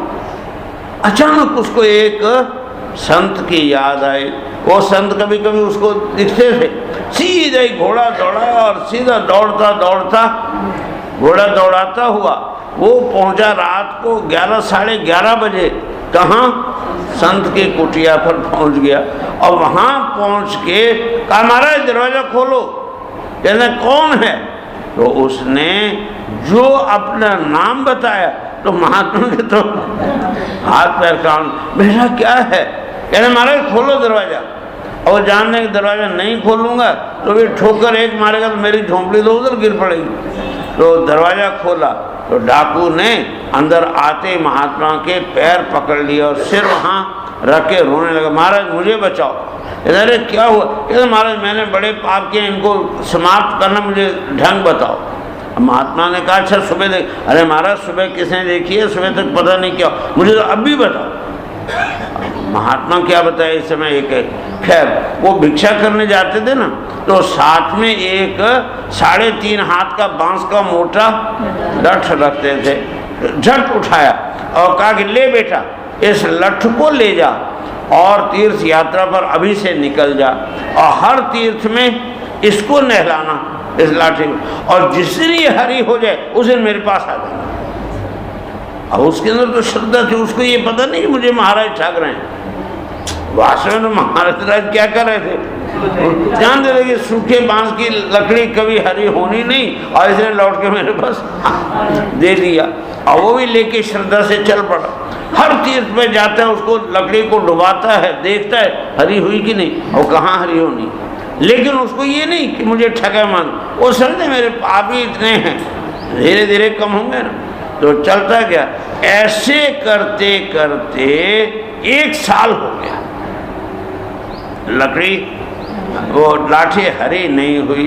अचानक उसको एक संत की याद आई। वो संत कभी कभी उसको दिखते थे। सीधा ही घोड़ा दौड़ा और सीधा दौड़ता दौड़ता घोड़ा दौड़ाता हुआ वो पहुंचा रात को 11 साढ़े 11 बजे। कहाँ? संत की कुटिया पर पहुंच गया और वहाँ पहुंच के कहा महाराज दरवाजा खोलो। कहते कौन है? तो उसने जो अपना नाम बताया तो महात्मा के तो हाथ पैर काम। बेटा क्या है? कहने महाराज खोलो दरवाजा। और जानने कि दरवाजा नहीं खोलूंगा तो भी ठोकर एक मारेगा तो मेरी झोंपड़ी तो उधर गिर पड़ेगी। तो दरवाजा खोला तो डाकू ने अंदर आते महात्मा के पैर पकड़ लिए और सिर वहाँ रख के रोने लगा, महाराज मुझे बचाओ। अरे क्या हुआ? कहते महाराज मैंने बड़े पाप किए, इनको समाप्त करना, मुझे ढंग बताओ। महात्मा ने कहा अच्छा सुबह देख। अरे महाराज सुबह किसने देखी है? सुबह तक पता नहीं क्या, मुझे तो अभी बताओ। महात्मा क्या बताया इस समय? एक खैर वो भिक्षा करने जाते थे ना, तो साथ में एक 3.5 हाथ का बांस का मोटा लठ रखते थे। झट उठाया और कहा कि ले बेटा इस लठ को ले जा और तीर्थ यात्रा पर अभी से निकल जा, और हर तीर्थ में इसको नहलाना इस लाठी को, और जिस दिन ये हरी हो जाए उस दिन मेरे पास आ जाना। अब उसके अंदर तो श्रद्धा थी, उसको ये पता नहीं कि मुझे महाराज ठग रहे हैं। वास्तव में तो महाराज राज क्या कर रहे थे, ध्यान दे रहे सूखे बांस की लकड़ी कभी हरी होनी नहीं, और इसने लौट के मेरे पास दे दिया, और वो भी लेके श्रद्धा से चल पड़ा। हर तीर्थ पे जाता है, उसको लकड़ी को डुबाता है, देखता है हरी हुई कि नहीं, और कहाँ हरी होनी, लेकिन उसको ये नहीं कि मुझे ठगा मान, वो समझे मेरे पाप ही इतने हैं, धीरे धीरे कम होंगे ना। तो चलता गया, ऐसे करते करते 1 साल हो गया, लकड़ी वो लाठी हरी नहीं हुई।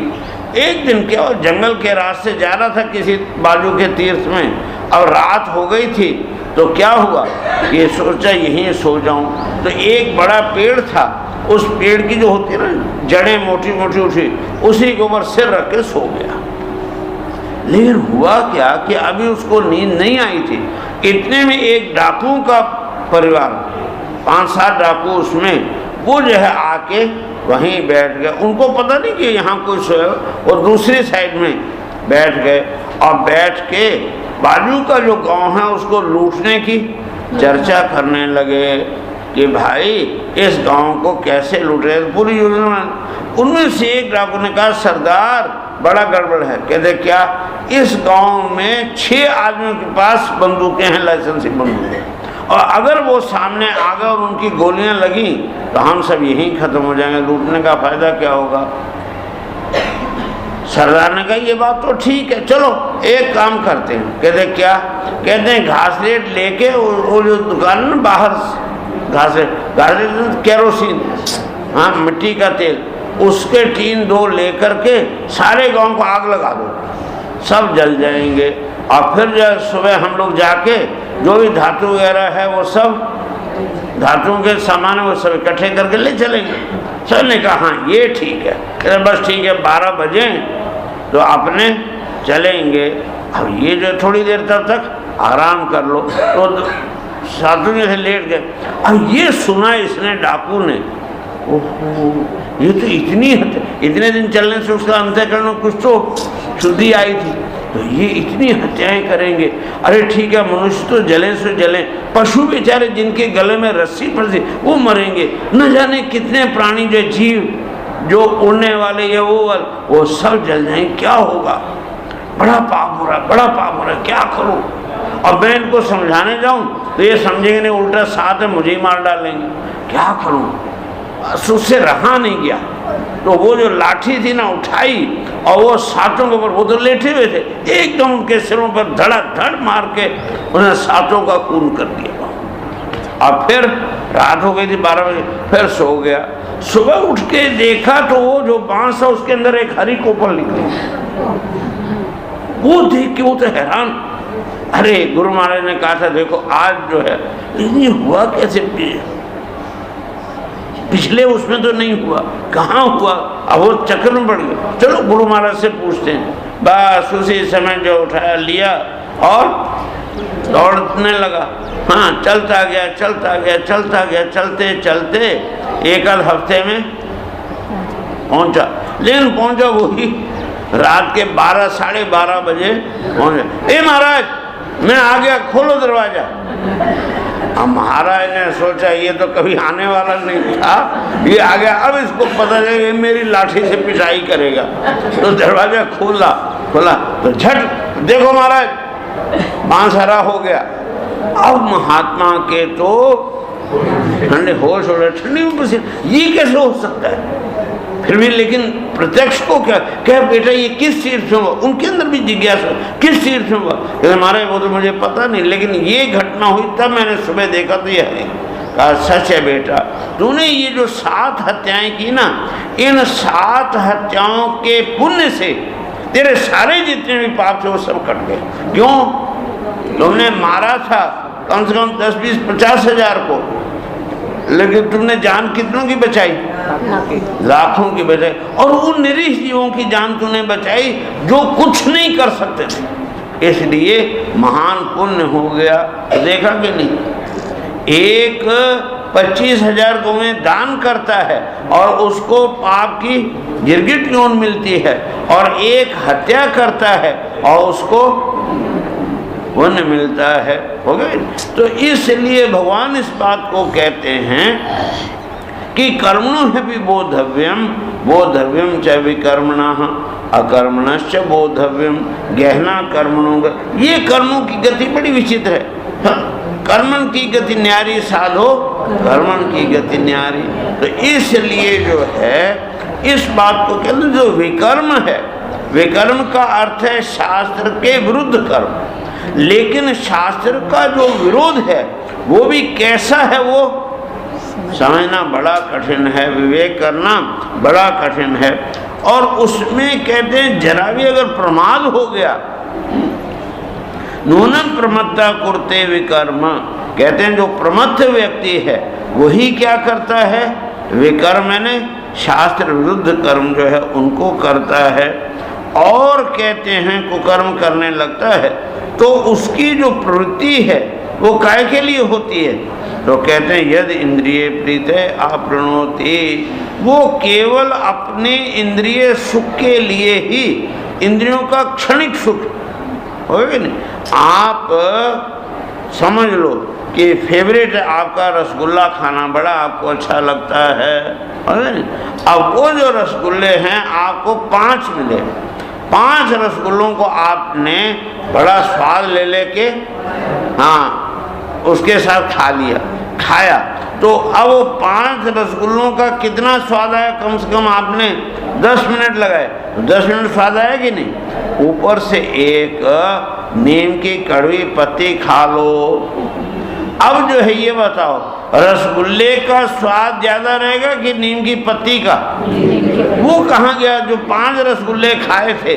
एक दिन क्या, जंगल के रास्ते जा रहा था किसी बाजू के तीर्थ में, और रात हो गई थी, तो क्या हुआ, ये सोचा यहीं सो जाऊं। तो एक बड़ा पेड़ था, उस पेड़ की जो होती है ना जड़ें मोटी मोटी उठी, उसी के ऊपर सिर रख के सो गया। लेकिन हुआ क्या कि अभी उसको नींद नहीं आई थी, इतने में एक डाकुओं का परिवार, 5-7 डाकू उसमें, वो जो है आके वहीं बैठ गए। उनको पता नहीं कि यहाँ कोई सोए, वो दूसरी साइड में बैठ गए, और बैठ के बाजू का जो गांव है उसको लूटने की चर्चा करने लगे कि भाई इस गांव को कैसे लूटे, पूरी योजना। उनमें से एक डाकू ने कहा, सरदार बड़ा गड़बड़ है। कहते क्या, इस गांव में 6 आदमियों के पास बंदूकें हैं, लाइसेंसी बंदूकें, और अगर वो सामने आ गए और उनकी गोलियां लगी तो हम सब यहीं खत्म हो जाएंगे, लूटने का फायदा क्या होगा। सरदार ने कहा ये बात तो ठीक है, चलो एक काम करते हैं। कहते क्या, कहते हैं घासलेट लेके वो जो दुकान ना बाहर, घासलेट केरोसिन, हाँ मिट्टी का तेल, उसके टीन 2 लेकर के सारे गांव को आग लगा दो, सब जल जाएंगे। और फिर जब सुबह हम लोग जाके जो भी धातु वगैरह है वो सब धातुओं के सामान है वो सब इकट्ठे करके ले चलेंगे। सर ने कहा हाँ ये ठीक है। कहते बस ठीक है, 12 बजे तो अपने चलेंगे। अब ये जो थोड़ी देर तक आराम कर लो। तो साधु में से लेट गए। अब ये सुना इसने डाकू ने, ओहो ये तो इतने दिन चलने से उसका अंतःकरण में कुछ तो शुद्धि आई थी, तो ये इतनी हत्याएं करेंगे। अरे ठीक है, मनुष्य तो जले से जले, पशु बेचारे जिनके गले में रस्सी फंसी वो मरेंगे, न जाने कितने प्राणी जो जीव जो उड़ने वाले या वो सब जल जाएं, क्या होगा। बड़ा पाप हो रहा है, बड़ा पाप हो रहा है, क्या करूं। और मैं इनको समझाने जाऊं तो ये समझेंगे नहीं, उल्टा साथ में मुझे ही मार डालेंगे, क्या करूं। उससे रहा नहीं गया, तो वो जो लाठी थी ना उठाई और वो सातों के ऊपर, वो तो लेटे हुए थे, एकदम उनके सिरों पर धड़ाधड़ मार के उन्हें सातों का खून कर दिया। और फिर रात हो गई थी 12 बजे, फिर सो गया। सुबह उठ के देखा तो वो जो बांस है उसके अंदर एक हरी कोपल निकली। वो देख के वो तो हैरान। अरे गुरु महाराज ने कहा था देखो आज जो है, ये हुआ कैसे, पिछले उसमें तो नहीं हुआ, कहाँ हुआ। अब वो चक्कर में पड़ गए। चलो गुरु महाराज से पूछते हैं। बस उसी समय जो उठाया लिया और दौड़ने लगा। हाँ चलता गया चलता गया चलता गया, चलते चलते एक आध हफ्ते में पहुंचा। लेकिन पहुंचा वही रात के 12 साढ़े 12 बजे पहुंचा। ए महाराज मैं आ गया, खोलो दरवाजा। अब महाराज ने सोचा ये तो कभी आने वाला नहीं था, ये आ गया, अब इसको पता चलेगा मेरी लाठी से पिटाई करेगा। तो दरवाजा खोला तो झट देखो महाराज बांस हरा हो गया। अब महात्मा के तो ठंडे होश हो रहे, ठंडी में पसीना, ये कैसे हो सकता है। फिर भी लेकिन प्रत्यक्ष को क्या बेटा ये किस तीर्थ में हुआ। उनके अंदर भी जिज्ञासा, किस तीर्थ में हुआ। महाराज वो तो मुझे पता नहीं, लेकिन ये घटना हुई तब मैंने सुबह देखा तो ये है। कहा सच है बेटा, तूने ये जो 7 हत्याएं की ना, इन 7 हत्याओं के पुण्य से तेरे सारे जितने भी पाप थे वो सब कट गए। क्यों? तुमने मारा था कम से कम 10, 20, 50 हजार को, लेकिन तुमने जान कितनों की बचाई? लाखों की बचाई। और उन निरीह जीवों की जान तूने बचाई जो कुछ नहीं कर सकते थे, इसलिए महान पुण्य हो गया। देखा कि नहीं, एक 25,000 गौएं दान करता है और उसको पाप की गिरगिट यून मिलती है, और एक हत्या करता है और उसको पुण्य मिलता है। हो गए। तो इसलिए भगवान इस बात को कहते हैं कि कर्मणो है भी बोधव्यम, बोधव्यम च विकर्मणः अकर्मणश्च बोधव्यम गहना कर्मणों। ये कर्मों की गति बड़ी विचित्र है। हाँ? कर्मन की गति न्यारी साधो कर्मन की गति न्यारी। तो इसलिए जो है इस बात को कहते हैं जो विकर्म है, विकर्म का अर्थ है शास्त्र के विरुद्ध कर्म। लेकिन शास्त्र का जो विरोध है वो भी कैसा है वो समझना बड़ा कठिन है, विवेक करना बड़ा कठिन है। और उसमें कहते हैं जरा भी अगर प्रमाद हो गया, नूनम प्रमत्ता कुरते विकर्म, कहते हैं जो प्रमत्त व्यक्ति है वही क्या करता है, विकर्म यानी शास्त्र विरुद्ध कर्म जो है उनको करता है। और कहते हैं कुकर्म करने लगता है तो उसकी जो प्रवृत्ति है वो काय के लिए होती है, तो कहते हैं यद इंद्रिय प्रीते आपृणोति, वो केवल अपने इंद्रिय सुख के लिए ही, इंद्रियों का क्षणिक सुख होगा नहीं। आप समझ लो कि फेवरेट आपका रसगुल्ला खाना बड़ा आपको अच्छा लगता है, अब वो जो रसगुल्ले हैं आपको 5 मिले, 5 रसगुल्लों को आपने बड़ा स्वाद ले लेके हाँ उसके साथ खा लिया, खाया, तो अब वो 5 रसगुल्लों का कितना स्वाद आया, कम से कम आपने 10 मिनट लगाए, 10 मिनट स्वाद आया कि नहीं। ऊपर से एक नीम की कड़वी पत्ती खा लो। अब जो है ये बताओ रसगुल्ले का स्वाद ज्यादा रहेगा कि नीम की पत्ती का? वो कहाँ गया? जो 5 रसगुल्ले खाए थे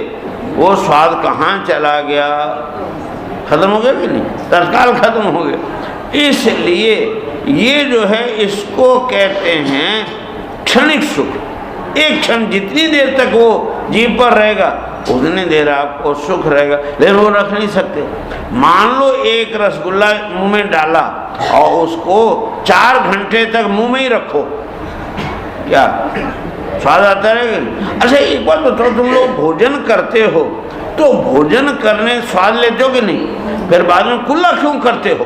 वो स्वाद कहाँ चला गया? खत्म हो गया कि नहीं? तत्काल खत्म हो गया। इसलिए ये जो है इसको कहते हैं क्षणिक सुख। एक क्षण जितनी देर तक वो जीभ पर रहेगा उतनी देर आपको सुख रहेगा, लेकिन वो रख नहीं सकते। मान लो एक रसगुल्ला मुंह में डाला और उसको 4 घंटे तक मुंह में ही रखो, क्या स्वाद आता रहेगा? अच्छा एक बात बताओ, तुम लोग भोजन करते हो तो भोजन करने स्वाद लेते हो कि नहीं? फिर बाद में कुल्ला क्यों करते हो?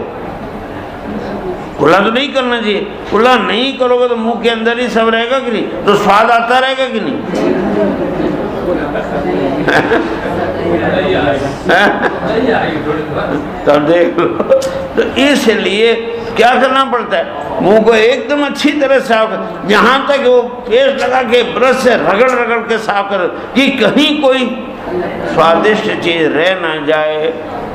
कुल्ला तो नहीं करना चाहिए। कुल्ला नहीं करोगे तो मुंह के अंदर ही सब रहेगा कि नहीं, तो स्वाद आता रहेगा कि नहीं? तो देख लो। तो इसलिए क्या करना पड़ता है, मुंह को एकदम अच्छी तरह साफ कर, जहां तक वो पेस्ट लगा के ब्रश से रगड़ रगड़ के साफ कर कि कहीं कोई स्वादिष्ट चीज रह ना जाए,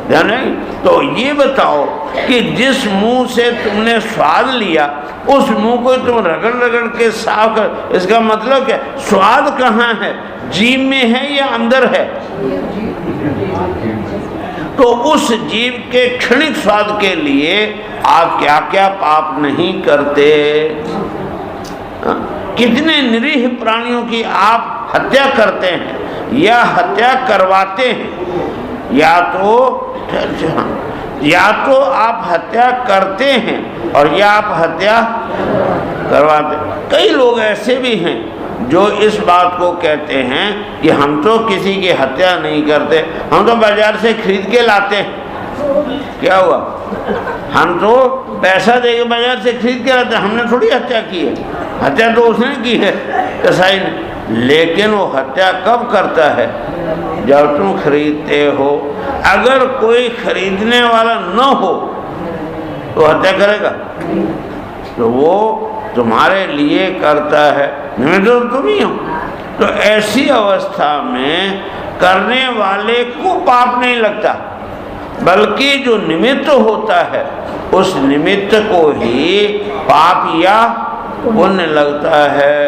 ध्यान है। तो ये बताओ कि जिस मुंह से तुमने स्वाद लिया उस मुंह को तुम रगड़ रगड़ के साफ कर, इसका मतलब क्या? स्वाद कहाँ है, जीभ में है या अंदर है? तो उस जीभ के क्षणिक स्वाद के लिए आप क्या क्या पाप नहीं करते। कितने निरीह प्राणियों की आप हत्या करते हैं या हत्या करवाते हैं, या तो आप हत्या करते हैं और या आप हत्या करवाते हैं। कई लोग ऐसे भी हैं जो इस बात को कहते हैं कि हम तो किसी की हत्या नहीं करते, हम तो बाजार से खरीद के लाते हैं। क्या हुआ? हम तो पैसा देके बाजार से खरीद के लाते हैं, हमने थोड़ी हत्या की है, हत्या तो उसने की है कसाई ने। लेकिन वो हत्या कब करता है? जब तुम खरीदते हो। अगर कोई खरीदने वाला न हो तो हत्या करेगा? तो वो तुम्हारे लिए करता है, मैं तो तुम ही हो। तो ऐसी अवस्था में करने वाले को पाप नहीं लगता, बल्कि जो निमित्त होता है उस निमित्त को ही पाप या पुण्य लगता है।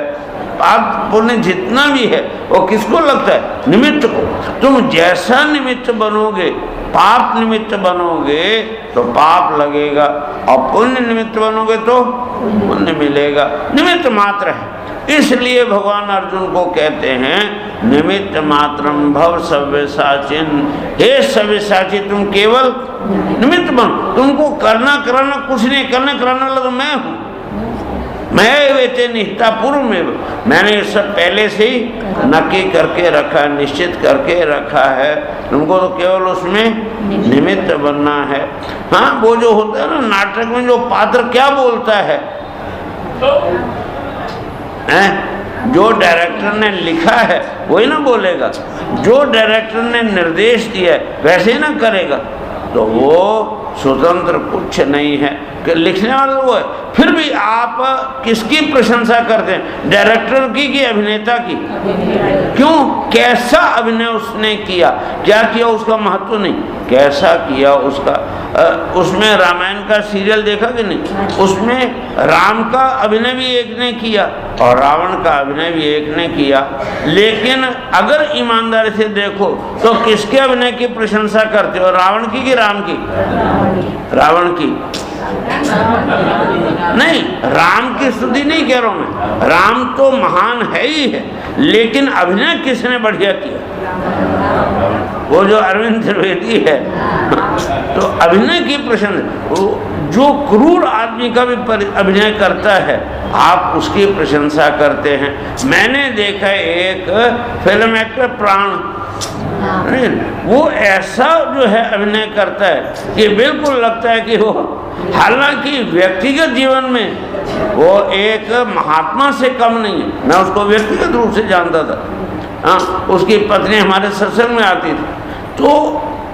पाप पुण्य जितना भी है वो किसको लगता है? निमित्त को। तुम जैसा निमित्त बनोगे, पाप निमित्त बनोगे तो पाप लगेगा, और पुण्य निमित्त बनोगे तो पुण्य मिलेगा। निमित्त मात्र है। इसलिए भगवान अर्जुन को कहते हैं निमित्त मात्रम भव सव्यसाचिन, हे सव्यसाची तुम केवल निमित्त बनो। तुमको करना कराना कुछ नहीं, करने कराने वाला तो मैं हूँ। मैं वेते निहिता पूर्व में, मैंने ये सब पहले से ही नक्की करके रखा, निश्चित करके रखा है। तुमको तो केवल उसमें निमित्त बनना है। हाँ, वो जो होता है ना नाटक में, जो पात्र क्या बोलता है, जो डायरेक्टर ने लिखा है वही ना बोलेगा। जो डायरेक्टर ने निर्देश दिया है वैसे ही ना करेगा, तो वो स्वतंत्र कुछ नहीं है कि लिखने वाला वो है। फिर भी आप किसकी प्रशंसा करते हैं, डायरेक्टर की कि अभिनेता की? क्यों? कैसा अभिनय उसने किया, क्या किया, उसका महत्व नहीं, कैसा किया उसका। उसमें रामायण का सीरियल देखा कि नहीं, उसमें राम का अभिनय भी एक ने किया और रावण का अभिनय भी एक ने किया। लेकिन अगर ईमानदारी से देखो तो किसके अभिनय की प्रशंसा करते हो, रावण की कि राम की? रावण की नहीं, राम की स्तुति नहीं कह रहा हूं मैं, राम तो महान है ही है, लेकिन अभिनय किसने बढ़िया किया? वो जो अरविंद त्रिवेदी है, तो अभिनय की प्रशंसा, जो क्रूर आदमी का भी अभिनय करता है आप उसकी प्रशंसा करते हैं। मैंने देखा एक फिल्म एक्टर प्राण, वो ऐसा जो है अभिनय करता है कि बिल्कुल लगता है कि वो, हालांकि व्यक्तिगत जीवन में वो एक महात्मा से कम नहीं है। मैं उसको व्यक्तिगत रूप से जानता था, हाँ, उसकी पत्नी हमारे सत्संग में आती थी, तो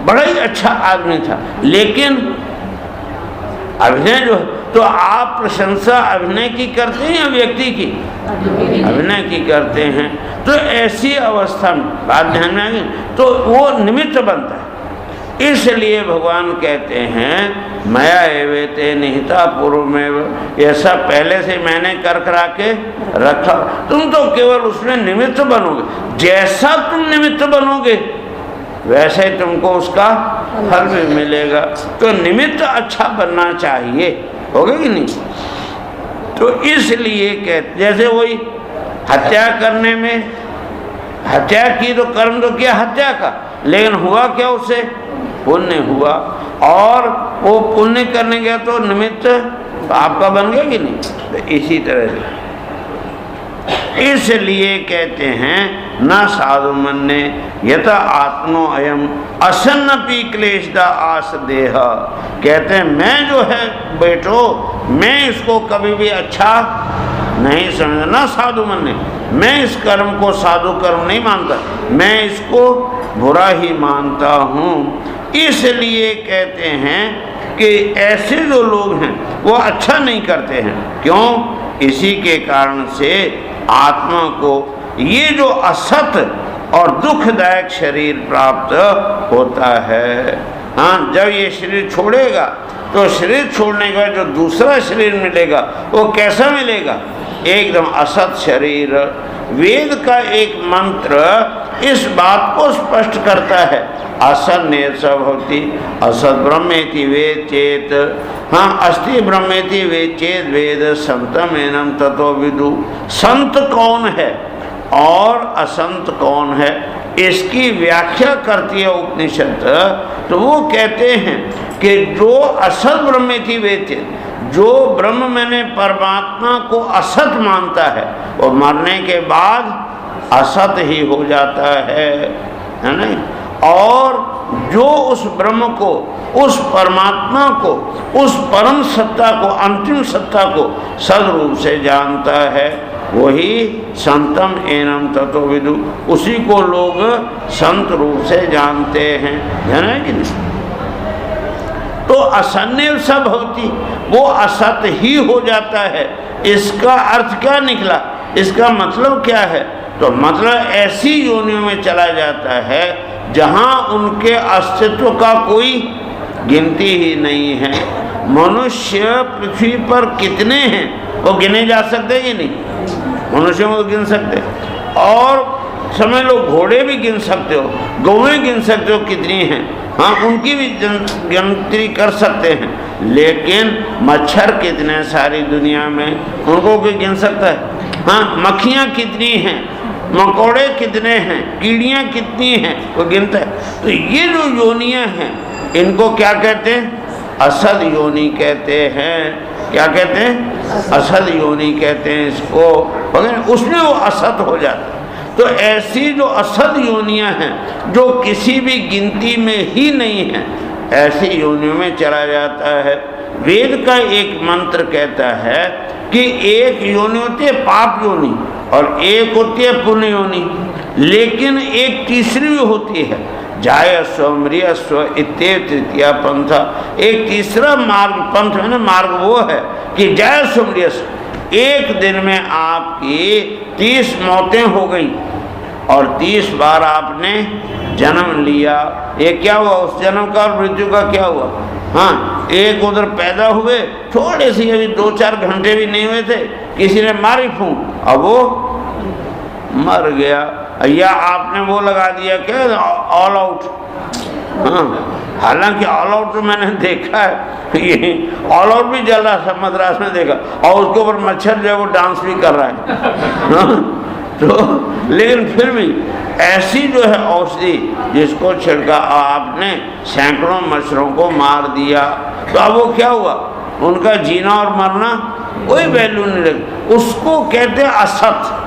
बड़ा ही अच्छा आदमी था। लेकिन अभिनय जो है, तो आप प्रशंसा अभिनय की करते हैं या व्यक्ति की? अभिनय की करते हैं। तो ऐसी अवस्था में बात ध्यान में आ गई, तो वो निमित्त बनता है। इसलिए भगवान कहते हैं मया एवेते निहिता पूर्व में, ऐसा पहले से मैंने कर करा के रखा, तुम तो केवल उसमें निमित्त बनोगे। जैसा तुम निमित्त बनोगे वैसे तुमको उसका फल भी मिलेगा। तो निमित्त अच्छा बनना चाहिए, होगा कि नहीं? तो इसलिए कहते, जैसे वही हत्या करने में, हत्या की तो कर्म तो किया हत्या का, लेकिन हुआ क्या उससे? पुण्य हुआ, और वो पुण्य करने गया तो निमित्त आपका बन गया कि नहीं? तो इसी तरह से इसलिए कहते हैं न साधु मन्ने यथा आत्मो अयम असन्नपि क्लेशदा आस देह। कहते हैं मैं जो है बेटो, मैं इसको कभी भी अच्छा नहीं समझता। न साधु मन्ने, मैं इस कर्म को साधु कर्म नहीं मानता, मैं इसको बुरा ही मानता हूँ। इसलिए कहते हैं कि ऐसे जो लोग हैं वो अच्छा नहीं करते हैं। क्यों? इसी के कारण से आत्मा को ये जो असत और दुखदायक शरीर प्राप्त होता है। हाँ, जब ये शरीर छोड़ेगा तो शरीर छोड़ने के बाद जो दूसरा शरीर मिलेगा वो कैसा मिलेगा? एकदम असत शरीर। वेद का एक मंत्र इस बात को स्पष्ट करता है, असत नेत्स भवति असत ब्रह्मेति वेद चेत। हाँ, अस्ति ब्रह्मेति वेद चेत वेद संतम एनम ततो विदु। संत कौन है और असंत कौन है, इसकी व्याख्या करती है उपनिषद। तो वो कहते हैं कि जो असत ब्रह्मेति वेद चेत, जो ब्रह्म मैंने परमात्मा को असत मानता है और मरने के बाद असत ही हो जाता है नहीं? और जो उस ब्रह्म को, उस परमात्मा को, उस परम सत्ता को, अंतिम सत्ता को सदरूप से जानता है, वही संतम एनम ततो विदु, उसी को लोग संत रूप से जानते हैं, है ना कि नहीं? तो असन्निव सब होती, वो असत ही हो जाता है। इसका अर्थ क्या निकला? इसका मतलब क्या है? तो मतलब ऐसी योनियों में चला जाता है जहां उनके अस्तित्व का कोई गिनती ही नहीं है। मनुष्य पृथ्वी पर कितने हैं वो गिने जा सकते हैं कि नहीं? मनुष्यों को गिन सकते, और समझ लो घोड़े भी गिन सकते हो, गौएं गिन सकते हो कितनी हैं, हाँ, उनकी भी गिनती कर सकते हैं। लेकिन मच्छर कितने सारी दुनिया में, उनको कोई गिन सकता है? हाँ, मक्खियाँ कितनी हैं, मकोड़े कितने हैं, कीड़ियाँ कितनी हैं, वो गिनता है। तो ये जो योनियाँ हैं इनको क्या कहते हैं? असद योनि कहते हैं। क्या कहते हैं, असद योनि कहते हैं इसको, उसमें वो असत हो जाता है। तो ऐसी जो असद योनियां हैं जो किसी भी गिनती में ही नहीं है, ऐसी योनियों में चला जाता है। वेद का एक मंत्र कहता है कि एक योनि होती है पाप योनि और एक होती है पुण्य योनि, लेकिन एक तीसरी भी होती है जाय स्वमृय स्व इत्ते तृतीया पंथा। एक तीसरा मार्ग, पंथ है ना, मार्ग वो है कि जाय स्वमृय, एक दिन में आपकी 30 मौतें हो गई और 30 बार आपने जन्म लिया। ये क्या हुआ, उस जन्म का और मृत्यु का क्या हुआ। हाँ, एक उधर पैदा हुए, थोड़े से अभी 2-4 घंटे भी नहीं हुए थे, किसी ने मारी फूंक, अब वो मर गया, या आपने वो लगा दिया क्या ऑल आउट। हाँ, हालांकि ऑल आउट तो मैंने देखा है, ये ऑल आउट भी चल रहा था मद्रास में देखा, और उसके ऊपर मच्छर जो है वो डांस भी कर रहा है। हाँ, तो लेकिन फिर भी ऐसी जो है औषधि जिसको छिड़का आपने, सैकड़ों मच्छरों को मार दिया, तो अब वो क्या हुआ, उनका जीना और मरना कोई वैल्यू नहीं रही, उसको कहते हैं असत।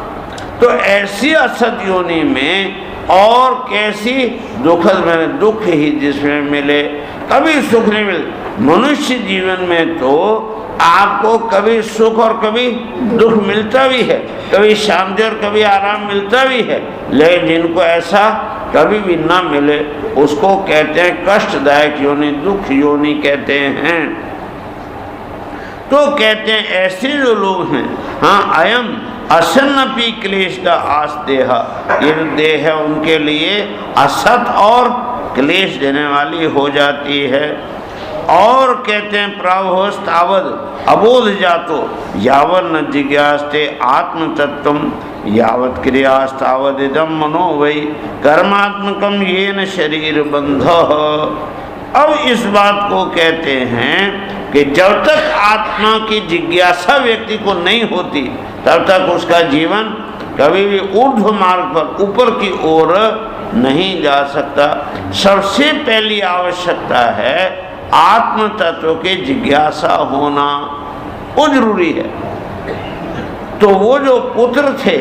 तो ऐसी असत योनि में और कैसी दुखद में दुख ही जिसमें मिले, कभी सुख नहीं मिले। मनुष्य जीवन में तो आपको कभी सुख और कभी दुख मिलता भी है, कभी शांति और कभी आराम मिलता भी है, लेकिन जिनको ऐसा कभी भी ना मिले उसको कहते हैं कष्टदायक योनि, दुख योनि कहते हैं। तो कहते हैं ऐसे जो लोग हैं, हाँ, अयम असन्नपि क्लेश का आस देह, ये जो देह है उनके लिए असत और क्लेश देने वाली हो जाती है। और कहते हैं प्रावहोस्तावद अबोध जातो यावत न जिज्ञासते आत्म तत्व यावत क्रियास्तावद इदम मनो वै कर्मात्मकम येन शरीर बंध। अब इस बात को कहते हैं कि जब तक आत्मा की जिज्ञासा व्यक्ति को नहीं होती तब तक उसका जीवन कभी भी ऊर्ध्व मार्ग पर ऊपर की ओर नहीं जा सकता। सबसे पहली आवश्यकता है आत्म तत्व की जिज्ञासा होना, वो जरूरी है। तो वो जो पुत्र थे,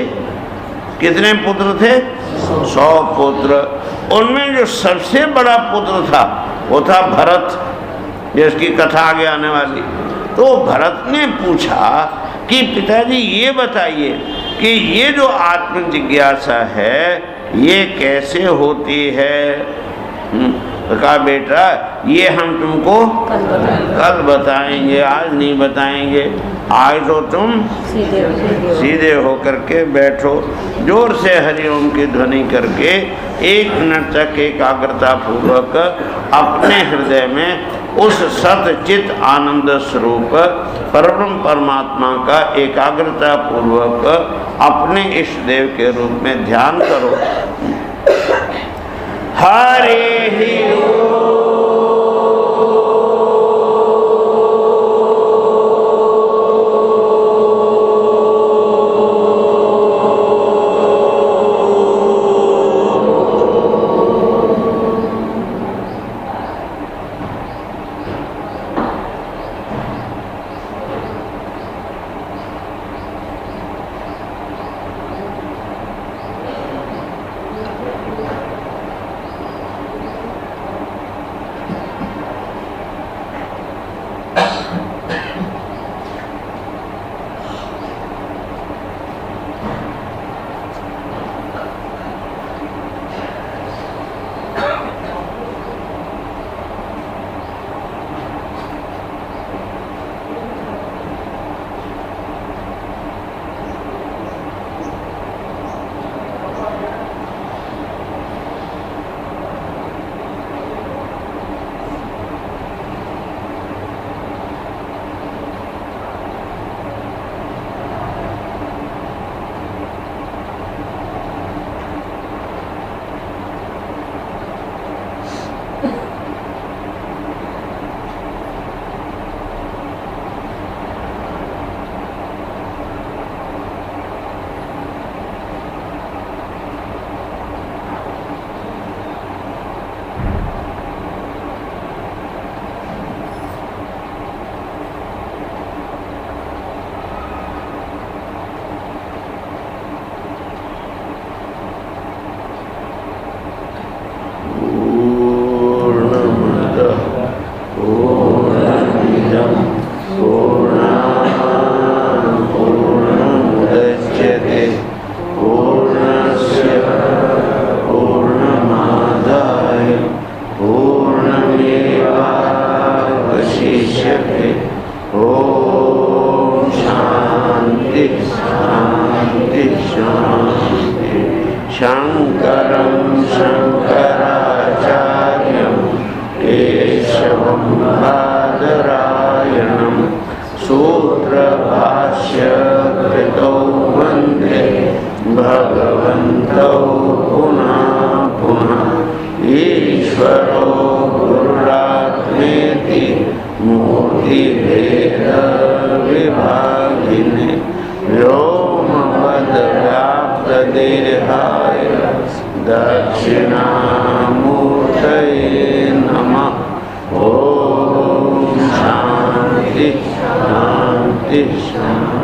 कितने पुत्र थे, 100 पुत्र, उनमें जो सबसे बड़ा पुत्र था वो था भरत, जिसकी कथा आगे आने वाली। तो भरत ने पूछा कि पिताजी ये बताइए कि ये जो आत्म जिज्ञासा है ये कैसे होती है। तो कहा बेटा ये हम तुमको कल बताएंगे, आज नहीं बताएंगे। आज तो तुम सीधे होकर के बैठो, जोर से हरिओम की ध्वनि करके 1 मिनट तक एकाग्रता पूर्वक अपने हृदय में उस सतचित आनंद स्वरूप परम परमात्मा का एकाग्रता पूर्वक अपने इष्ट देव के रूप में ध्यान करो। हरे ही शांति शांति। शंकरं शंकराचार्यं केशवं बादरायणं सूत्रभाष्य कृतौ वन्दे भगवन्तौ पुनः पुनः। ईश्वरो गुरुरात्मेति मूर्तिभेदविभागिने व्योमवद्व्याप्तदेहाय दक्षिणामूर्तये नमः। ॐ शान्ति शान्ति शान्ति।